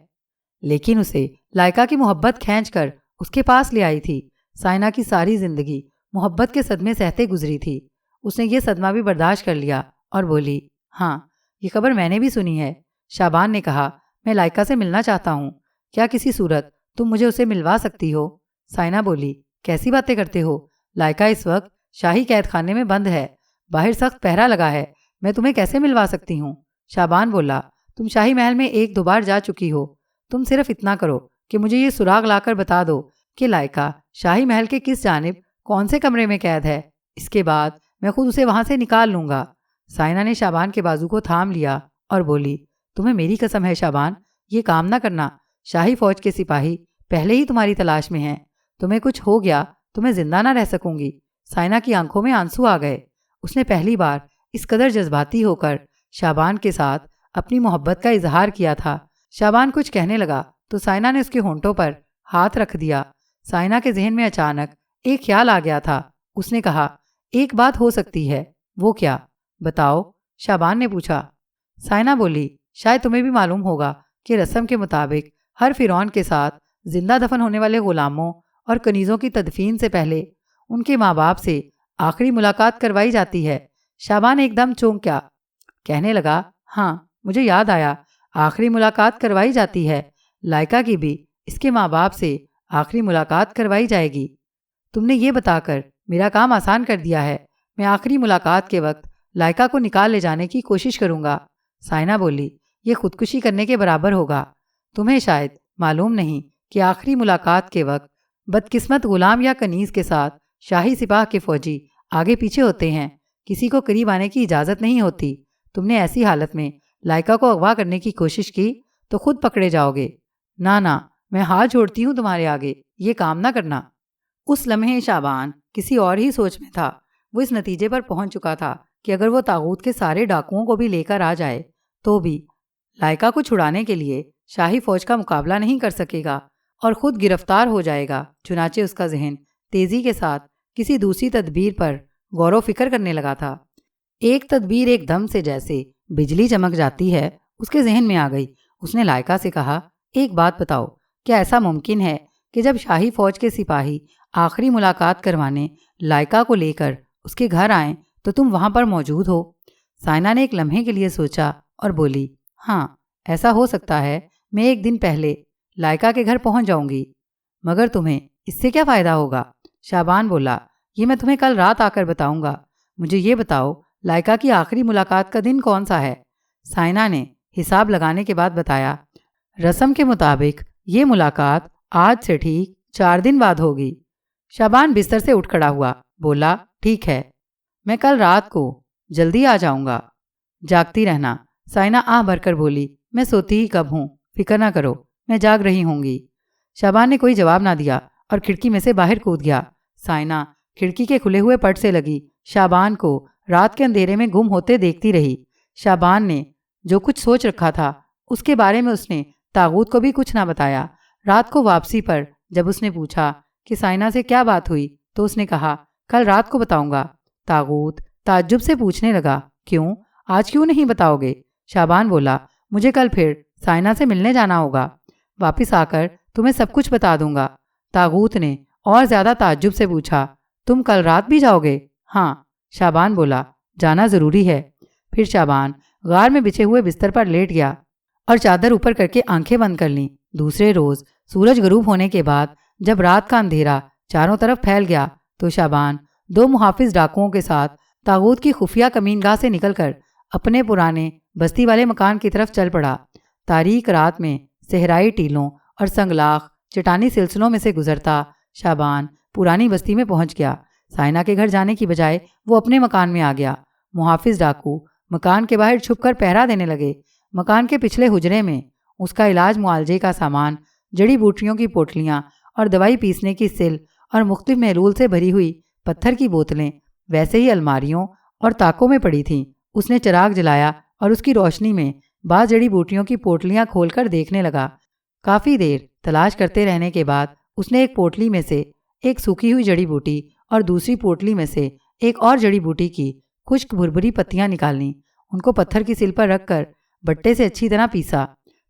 لیکن اسے لائکا کی محبت کھینچ کر اس کے پاس لے آئی تھی۔ سائنا کی ساری زندگی محبت کے صدمے سہتے گزری تھی۔ اس نے یہ صدمہ بھی برداشت کر لیا اور بولی، ہاں، یہ خبر میں نے بھی سنی ہے۔ شعبان نے کہا، میں لائکا سے ملنا چاہتا ہوں، کیا کسی صورت تم مجھے اسے ملوا سکتی ہو؟ سائنا بولی، کیسی باتیں کرتے ہو؟ لائکا اس وقت شاہی قید خانے میں بند ہے، باہر سخت پہرا لگا ہے، میں تمہیں کیسے ملوا سکتی ہوں؟ شعبان بولا، تم شاہی محل میں 1-2 بار جا چکی ہو، تم صرف اتنا کرو کہ مجھے یہ سراغ لا کر بتا دو کہ لائکا شاہی محل کے کس جانب کون سے کمرے میں قید ہے، اس کے بعد میں خود اسے وہاں سے نکال لوں گا۔ سائنا نے شعبان کے بازو کو تھام لیا اور بولی، تمہیں میری قسم ہے شعبان، یہ کام نہ کرنا، شاہی فوج کے سپاہی پہلے ہی تمہاری تلاش میں ہیں۔ تمہیں کچھ ہو گیا تو میں زندہ نہ رہ سکوں گی۔ سائنا کی آنکھوں میں آنسو آ گئے۔ اس نے پہلی بار اس قدر جذباتی ہو کر شعبان کے ساتھ اپنی محبت کا اظہار کیا تھا۔ شعبان کچھ کہنے لگا تو سائنا نے اس کے ہونٹوں پر ہاتھ رکھ دیا۔ سائنا کے ذہن میں اچانک ایک خیال آ گیا تھا۔ اس نے کہا، ایک بات ہو سکتی ہے۔ وہ کیا؟ بتاؤ، شعبان نے پوچھا۔ سائنا بولی، شاید تمہیں بھی معلوم ہوگا کہ رسم کے مطابق ہر فرعون کے ساتھ زندہ دفن ہونے والے غلاموں اور کنیزوں کی تدفین سے پہلے ان کے ماں باپ سے آخری ملاقات کروائی جاتی ہے۔ شعبان ایک دم چونک گیا، کہنے لگا، ہاں مجھے یاد آیا، آخری ملاقات کروائی جاتی ہے۔ لائکا کی بھی اس کے ماں باپ سے آخری ملاقات کروائی جائے گی۔ تم نے یہ بتا کر میرا کام آسان کر دیا ہے۔ میں آخری ملاقات کے وقت لائکا کو نکال لے جانے کی کوشش کروں گا۔ سائنا بولی، یہ خودکشی کرنے کے برابر ہوگا۔ تمہیں شاید معلوم نہیں کہ آخری ملاقات کے وقت بدقسمت غلام یا کنیز کے ساتھ شاہی سپاہ کے فوجی آگے پیچھے ہوتے ہیں۔ کسی کو قریب آنے کی اجازت نہیں ہوتی۔ تم نے ایسی حالت میں لائکا کو اغوا کرنے کی کوشش کی تو خود پکڑے جاؤ گے۔ نہ، میں ہاتھ جوڑتی ہوں تمہارے آگے، یہ کام نہ کرنا۔ اس لمحے شعبان کسی اور ہی سوچ میں تھا۔ وہ اس نتیجے پر پہنچ چکا تھا کہ اگر وہ طاغوت کے سارے ڈاکوؤں کو بھی لے کر آ جائے تو بھی لائکا کو چھڑانے کے لیے شاہی فوج کا مقابلہ نہیں کر سکے گا اور خود گرفتار ہو جائے گا۔ چنانچہ اس کا ذہن تیزی کے ساتھ کسی دوسری تدبیر پر غور و فکر کرنے لگا تھا۔ ایک تدبیر ایک دم سے جیسے بجلی چمک جاتی ہے اس کے ذہن میں آ گئی۔ اس نے لائکا سے کہا، ایک بات بتاؤ، کیا ایسا ممکن ہے کہ جب شاہی فوج کے سپاہی آخری ملاقات کروانے لائکا کو لے کر اس کے گھر آئیں تو تم وہاں پر موجود ہو؟ سائنا نے ایک لمحے کے لیے سوچا اور بولی، ہاں ایسا ہو سکتا ہے۔ میں ایک دن پہلے لائکا کے گھر پہنچ جاؤں گی۔ مگر تمہیں اس سے کیا فائدہ ہوگا؟ شعبان بولا، یہ میں تمہیں کل رات آ کر بتاؤں گا۔ مجھے یہ بتاؤ، لائکا کی آخری ملاقات کا دن کون سا ہے؟ سائنا نے حساب لگانے کے بعد بتایا، رسم کے مطابق یہ ملاقات آج سے ٹھیک 4 دن بعد ہوگی۔ شعبان بستر سے اٹھ کھڑا ہوا، بولا، ٹھیک ہے، میں کل رات کو جلدی آ جاؤں گا۔ جاگتی رہنا۔ سائنا آہ بھر کر بولی، میں سوتی ہی کب ہوں، فکر نہ کرو، میں جاگ رہی ہوں گی۔ شعبان نے کوئی جواب نہ دیا اور کھڑکی میں سے باہر کود گیا۔ سائنا کھڑکی کے کھلے ہوئے پٹ سے لگی شعبان کو رات کے اندھیرے میں گم ہوتے دیکھتی رہی۔ شعبان نے جو کچھ سوچ رکھا تھا اس کے بارے میں اس نے طاغوت کو بھی کچھ نہ بتایا۔ رات کو واپسی پر جب اس نے پوچھا کہ سائنا سے کیا بات ہوئی تو اس نے کہا، کل رات کو بتاؤں گا۔ طاغوت تعجب سے پوچھنے لگا، کیوں؟ آج کیوں نہیں بتاؤ گے؟ شعبان بولا، مجھے کل پھر سائنا سے ملنے جانا ہوگا، واپس آ کر تمہیں سب کچھ بتا دوں گا۔ طاغوت نے اور زیادہ تعجب سے پوچھا، تم کل رات بھی جاؤ گے؟ ہاں، شعبان بولا، جانا ضروری ہے۔ پھر شعبان غار میں بچھے ہوئے بستر پر لیٹ گیا اور چادر اوپر کر کے آنکھیں بند کر لیں۔ دوسرے روز سورج غروب ہونے کے بعد جب رات کا اندھیرا چاروں طرف پھیل گیا تو شعبان 2 محافظ ڈاکوؤں کے ساتھ طاغوت کی خفیہ کمین گاہ سے نکل کر اپنے پرانے بستی والے مکان کی طرف چل پڑا۔ تاریک رات میں صحرائی ٹیلوں اور سنگلاخ چٹانی سلسلوں میں سے گزرتا شعبان پرانی بستی میں پہنچ گیا۔ سائنا کے گھر جانے کی بجائے وہ اپنے مکان میں آ گیا۔ محافظ ڈاکو مکان کے باہر چھپ کر پہرا دینے لگے۔ مکان کے پچھلے حجرے میں اس کا علاج معالجے کا سامان، جڑی بوٹیوں کی پوٹلیاں اور دوائی پیسنے کی سل اور مختلف محلول سے بھری ہوئی پتھر کی بوتلیں ویسے ہی الماریوں اور طاقوں میں پڑی تھیں۔ اس نے چراغ جلایا اور اس کی روشنی میں بعض جڑی بوٹیوں کی پوٹلیاں کھول کر دیکھنے لگا۔ کافی دیر تلاش کرتے رہنے کے بعد اس نے ایک پوٹلی میں سے ایک سوکھی ہوئی جڑی بوٹی اور دوسری پوٹلی میں سے ایک اور جڑی بوٹی کی خشک بھربھری پتیاں نکالیں۔ ان کو پتھر کی سل پر رکھ کر بٹے سے اچھی طرح پیسا،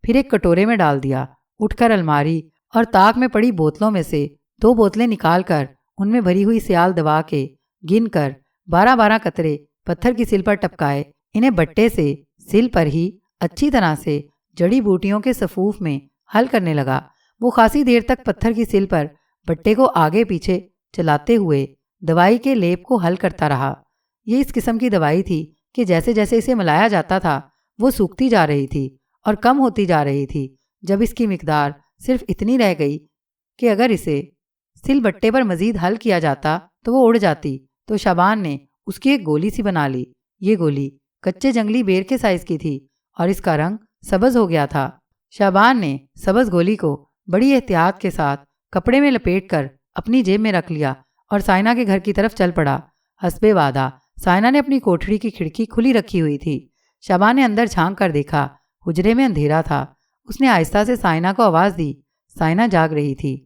پھر ایک کٹورے میں ڈال دیا۔ اٹھ کر الماری اور طاق میں پڑی بوتلوں میں سے 2 بوتلیں نکال کر ان میں بھری ہوئی سیال دوا کے گن کر 12 قطرے پتھر کی سل پر ٹپکائے۔ انہیں بٹے سے سل پر ہی اچھی طرح سے جڑی بوٹیوں کے صفوف میں حل کرنے لگا۔ وہ خاصی دیر تک پتھر کی سل پر بٹے کو آگے پیچھے چلاتے ہوئے دوائی کے لیپ کو حل کرتا رہا۔ یہ اس قسم کی دوائی تھی کہ جیسے جیسے اسے ملایا جاتا تھا وہ سوکھتی جا رہی تھی اور کم ہوتی جا رہی تھی، جب اس کی مقدار صرف اتنی رہ گئی کہ اگر اسے سل بٹے پر مزید حل کیا جاتا تو وہ اڑ جاتی، تو شعبان نے اس کی ایک گولی سی بنا لی۔ یہ گولی کچے جنگلی بیر کے سائز کی تھی اور اس کا رنگ سبز ہو گیا تھا۔ شعبان نے سبز گولی کو بڑی احتیاط کے ساتھ کپڑے میں لپیٹ کر اپنی جیب میں رکھ لیا اور سائنا کے گھر کی طرف چل پڑا۔ حسب وعدہ سائنا نے اپنی کوٹھری کی کھڑکی کھلی رکھی ہوئی تھی۔ شابان نے اندر جھانک کر دیکھا، حجرے میں اندھیرا تھا۔ اس نے آہستہ سے سائنا کو آواز دی۔ سائنا جاگ رہی تھی،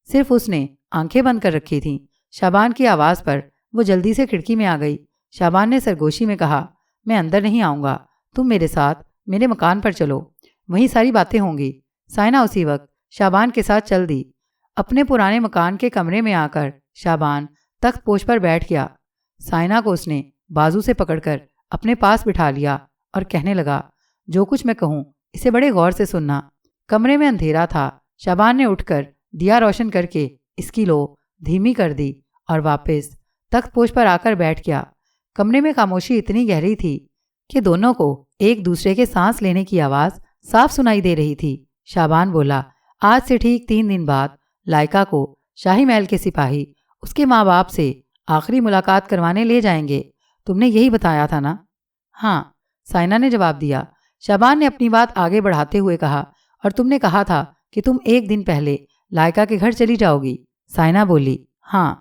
صرف اس نے آنکھیں بند کر رکھی تھیں۔ شابان کی آواز پر وہ جلدی سے کھڑکی میں آ گئی۔ شابان نے سرگوشی میں کہا، میں اندر نہیں آؤں گا، تم میرے ساتھ میرے مکان پر چلو، وہیں ساری باتیں ہوں گی۔ سائنا اسی وقت شابان کے ساتھ چل دی۔ اپنے پرانے مکان کے کمرے میں آ کر شابان تخت پوش پر بیٹھ گیا۔ سائنا کو اس نے بازو سے پکڑ کر اپنے پاس بٹھا لیا اور کہنے لگا، جو کچھ میں کہوں اسے بڑے غور سے سننا۔ کمرے میں اندھیرا تھا۔ شابان نے اٹھ کر دیا روشن کر کے اس کی لو دھیمی کر دی اور واپس تخت پوش پر آ کر بیٹھ گیا۔ کمرے میں خاموشی اتنی گہری تھی کہ دونوں کو ایک دوسرے کے سانس لینے کی آواز صاف سنائی دے رہی تھی۔ شابان بولا، آج سے ٹھیک 3 دن بعد لائکا کو شاہی محل کے سپاہی اس کے ماں باپ سے آخری ملاقات کروانے لے جائیں گے، تم نے یہی بتایا تھا نا؟ ہاں، سائنا نے جواب دیا۔ شابان نے اپنی بات آگے بڑھاتے ہوئے کہا، اور تم نے کہا تھا کہ تم 1 دن پہلے لائکا کے گھر چلی جاؤ گی؟ سائنا بولی، ہاں۔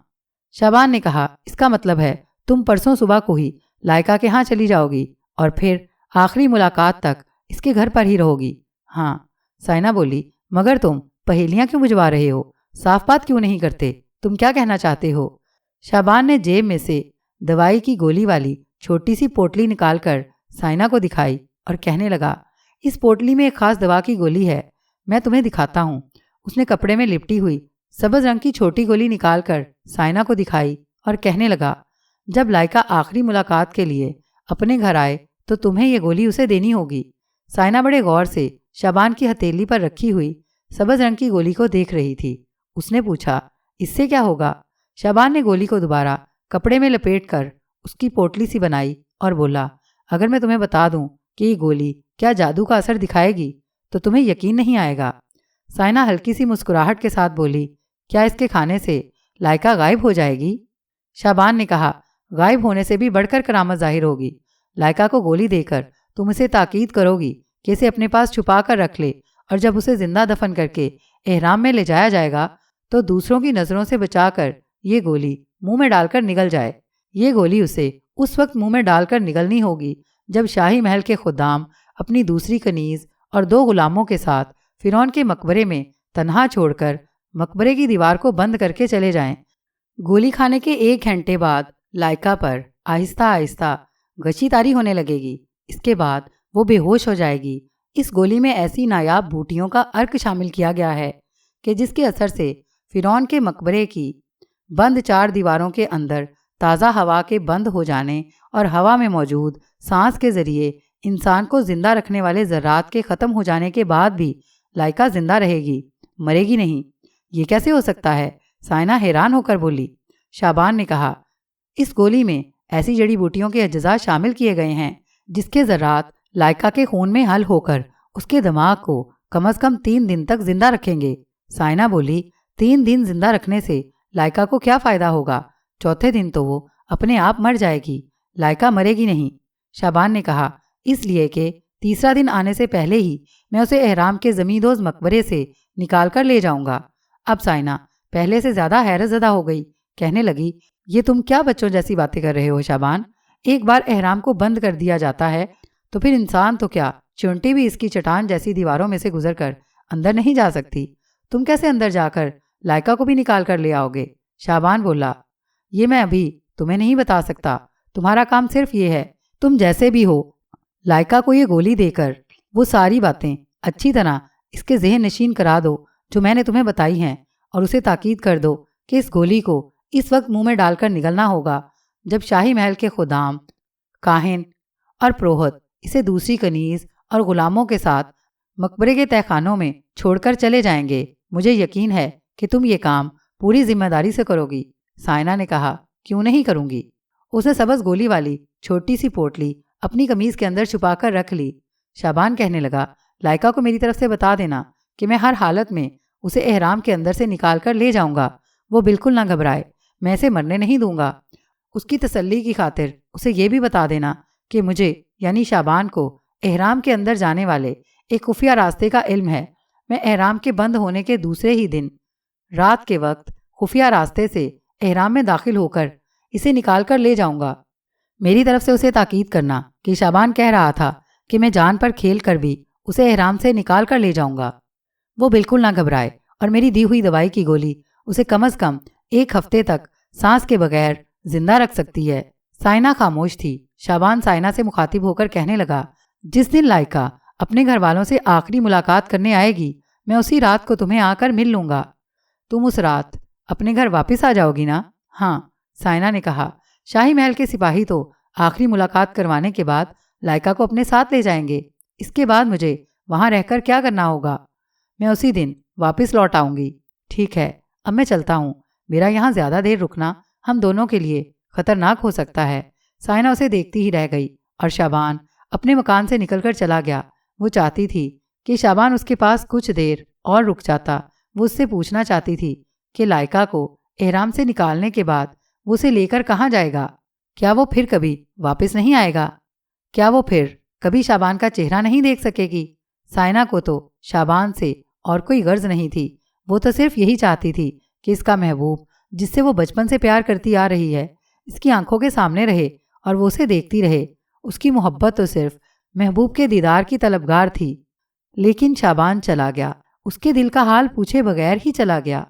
شابان نے کہا، اس کا مطلب ہے تم پرسوں صبح کو ہی لائکا کے ہاں چلی جاؤ گی اور پھر آخری ملاقات تک اس کے گھر پر ہی رہو گی؟ ہاں۔ سائنا بولی، مگر تم پہیلیاں کیوں بجھوا رہے ہو؟ صاف بات کیوں نہیں کرتے؟ تم کیا کہنا چاہتے ہو؟ شابان نے جیب میں سے دوائی کی گولی والی چھوٹی سی پوٹلی نکال کر سائنا کو دکھائی اور کہنے لگا، اس پوٹلی میں ایک خاص دوا کی گولی ہے، میں تمہیں دکھاتا ہوں۔ اس نے کپڑے میں لپٹی ہوئی سبز رنگ کی چھوٹی گولی نکال کر سائنا کو دکھائی اور کہنے لگا، جب لائکا آخری ملاقات کے لیے اپنے گھر آئے تو تمہیں یہ گولی اسے دینی ہوگی۔ سائنا بڑے غور سے شابان کی ہتھیلی پر رکھی ہوئی سبز رنگ کی گولی کو دیکھ رہی تھی۔ اس نے پوچھا، اس سے کیا ہوگا؟ شابان نے گولی کو دوبارہ کپڑے میں لپیٹ کر اس کی پوٹلی سی بنائی اور بولا، اگر میں تمہیں بتا دوں کہ یہ گولی کیا جادو کا اثر دکھائے گی تو تمہیں یقین نہیں آئے گا۔ سائنا ہلکی سی مسکراہٹ کے ساتھ بولی، کیا اس کے کھانے سے لائکا غائب ہو جائے گی؟ شابان نے کہا، غائب ہونے سے بھی بڑھ کر کرامت ظاہر ہوگی۔ لائکا کو گولی دے کر تم اسے تاکید کرو گی کہ اسے اپنے پاس چھپا کر رکھ لے، اور جب اسے زندہ دفن کر کے احرام میں لے جایا جائے گا تو دوسروں کی نظروں سے بچا کر یہ گولی منہ میں ڈال کر نگل جائے۔ یہ گولی اسے اس وقت منہ میں ڈال کر نگلنی ہوگی جب شاہی محل کے خدام اپنی دوسری کنیز اور 2 غلاموں کے ساتھ فرعون کے مقبرے میں تنہا چھوڑ کر مقبرے کی دیوار کو بند کر کے چلے جائیں۔ گولی کھانے کے 1 گھنٹے بعد لائکا پر آہستہ آہستہ غشی طاری ہونے لگے گی۔ اس کے بعد وہ بے ہوش ہو جائے گی۔ اس گولی میں ایسی نایاب بوٹیوں کا عرق شامل کیا گیا ہے کہ جس کے اثر سے فرعون کے مقبرے کی بند 4 دیواروں کے اندر تازہ ہوا کے بند ہو جانے اور ہوا میں موجود سانس کے ذریعے انسان کو زندہ رکھنے والے ذرات کے ختم ہو جانے کے بعد بھی لائکا زندہ رہے گی، مرے گی نہیں۔ یہ کیسے ہو سکتا ہے؟ سائنا حیران ہو کر بولی۔ شابان نے کہا، اس گولی میں ایسی جڑی بوٹیوں کے اجزاء شامل کیے گئے ہیں جس کے ذرات لائکا کے خون میں حل ہو کر اس کے دماغ کو کم از کم 3 دن تک زندہ رکھیں گے۔ سائنا بولی، 3 دن زندہ رکھنے سے لائکا کو کیا فائدہ ہوگا؟ چوتھے دن تو وہ اپنے آپ مر جائے گی، لائکا مرے گی نہیں۔ شابان نے کہا، اس لیے کہ تیسرا دن آنے سے پہلے ہی میں اسے احرام کے زمیندوز مقبرے سے نکال کر لے جاؤں گا۔ اب سائنا پہلے سے زیادہ حیرت زدہ ہو گئی، کہنے لگی، یہ تم کیا بچوں جیسی باتیں کر رہے ہو شابان؟ ایک بار احرام کو بند کر دیا جاتا ہے تو پھر انسان تو کیا چونٹی بھی اس کی چٹان جیسی دیواروں میں سے گزر کر اندر نہیں جا سکتی۔ تم کیسے اندر جا کر لائکا کو بھی نکال کر لے آؤ گے؟ شابان بولا، یہ میں ابھی تمہیں نہیں بتا سکتا، تمہارا کام صرف یہ ہے، تم جیسے بھی ہو لائکا کو یہ گولی دے کر وہ ساری باتیں اچھی طرح اس کے ذہن نشین کرا دو جو میں نے تمہیں بتائی ہیں، اور اسے تاکید کر دو کہ اس گولی کو اس وقت منہ میں ڈال کر نگلنا ہوگا جب شاہی محل کے خدام، کاہن اور پروہت اسے دوسری کنیز اور غلاموں کے ساتھ مقبرے کے تہخانوں میں چھوڑ کر چلے جائیں گے۔ مجھے یقین ہے کہ تم یہ کام پوری ذمہ داری سے کرو گی۔ سائنا نے کہا، کیوں نہیں کروں گی؟ اس نے سبز گولی والی چھوٹی سی پوٹلی اپنی قمیض کے اندر چھپا کر رکھ لی۔ شابان کہنے لگا، لائکا کو میری طرف سے بتا دینا کہ میں ہر حالت میں اسے احرام کے اندر سے نکال کر لے جاؤں گا، وہ بالکل نہ گھبرائے، میں اسے مرنے نہیں دوں گا۔ اس کی تسلی کی خاطر اسے یہ بھی بتا دینا کہ مجھے یعنی شابان کو احرام کے اندر جانے والے ایک خفیہ راستے کا علم ہے، میں احرام کے بند ہونے کے دوسرے ہی دن رات کے وقت خفیہ راستے سے احرام میں داخل ہو کر اسے نکال کر لے جاؤں گا۔ میری طرف سے اسے تاکید کرنا کہ شعبان کہہ رہا تھا کہ میں جان پر کھیل کر بھی اسے احرام سے نکال کر لے جاؤں گا۔ وہ بالکل نہ گھبرائے اور میری دی ہوئی دوائی کی گولی اسے کم از کم 1 ہفتے تک سانس کے بغیر زندہ رکھ سکتی ہے۔ سائنہ خاموش تھی۔ شعبان سائنہ سے مخاطب ہو کر کہنے لگا، جس دن لائکا اپنے گھر والوں سے آخری ملاقات کرنے آئے گی میں اسی رات کو تمہیں آ کر مل لوں گا۔ تم اس رات اپنے گھر واپس آ جاؤ گی نا؟ ہاں، سائنہ نے کہا۔ شاہی محل کے سپاہی تو آخری ملاقات کروانے کے بعد لائکا کو اپنے ساتھ لے جائیں گے۔ اس کے بعد مجھے وہاں رہ کر کیا کرنا ہوگا؟ میں اسی دن واپس لوٹ آؤں گی۔ ٹھیک ہے، اب میں چلتا ہوں۔ میرا یہاں زیادہ دیر رکنا ہم دونوں کے لیے خطرناک ہو سکتا ہے۔ سائنہ اسے دیکھتی ہی رہ گئی اور شعبان اپنے مکان سے نکل کر چلا گیا۔ وہ چاہتی تھی کہ شعبان اس کے پاس کچھ دیر اور رک جاتا۔ وہ اس سے پوچھنا چاہتی تھی کہ لائکا کو احرام سے نکالنے کے بعد وہ اسے لے کر کہاں جائے گا؟ کیا وہ پھر کبھی واپس نہیں آئے گا؟ کیا وہ پھر کبھی شعبان کا چہرہ نہیں دیکھ سکے گی؟ سائنہ کو تو شعبان سے اور کوئی غرض نہیں تھی۔ وہ تو صرف یہی چاہتی تھی کہ اس کا محبوب، جس سے وہ بچپن سے پیار کرتی آ رہی ہے، اس کی آنکھوں کے سامنے رہے اور وہ اسے دیکھتی رہے۔ اس کی محبت تو صرف محبوب کے دیدار کی طلبگار تھی۔ لیکن شعبان چلا گیا، اس کے دل کا حال پوچھے بغیر ہی چلا گیا۔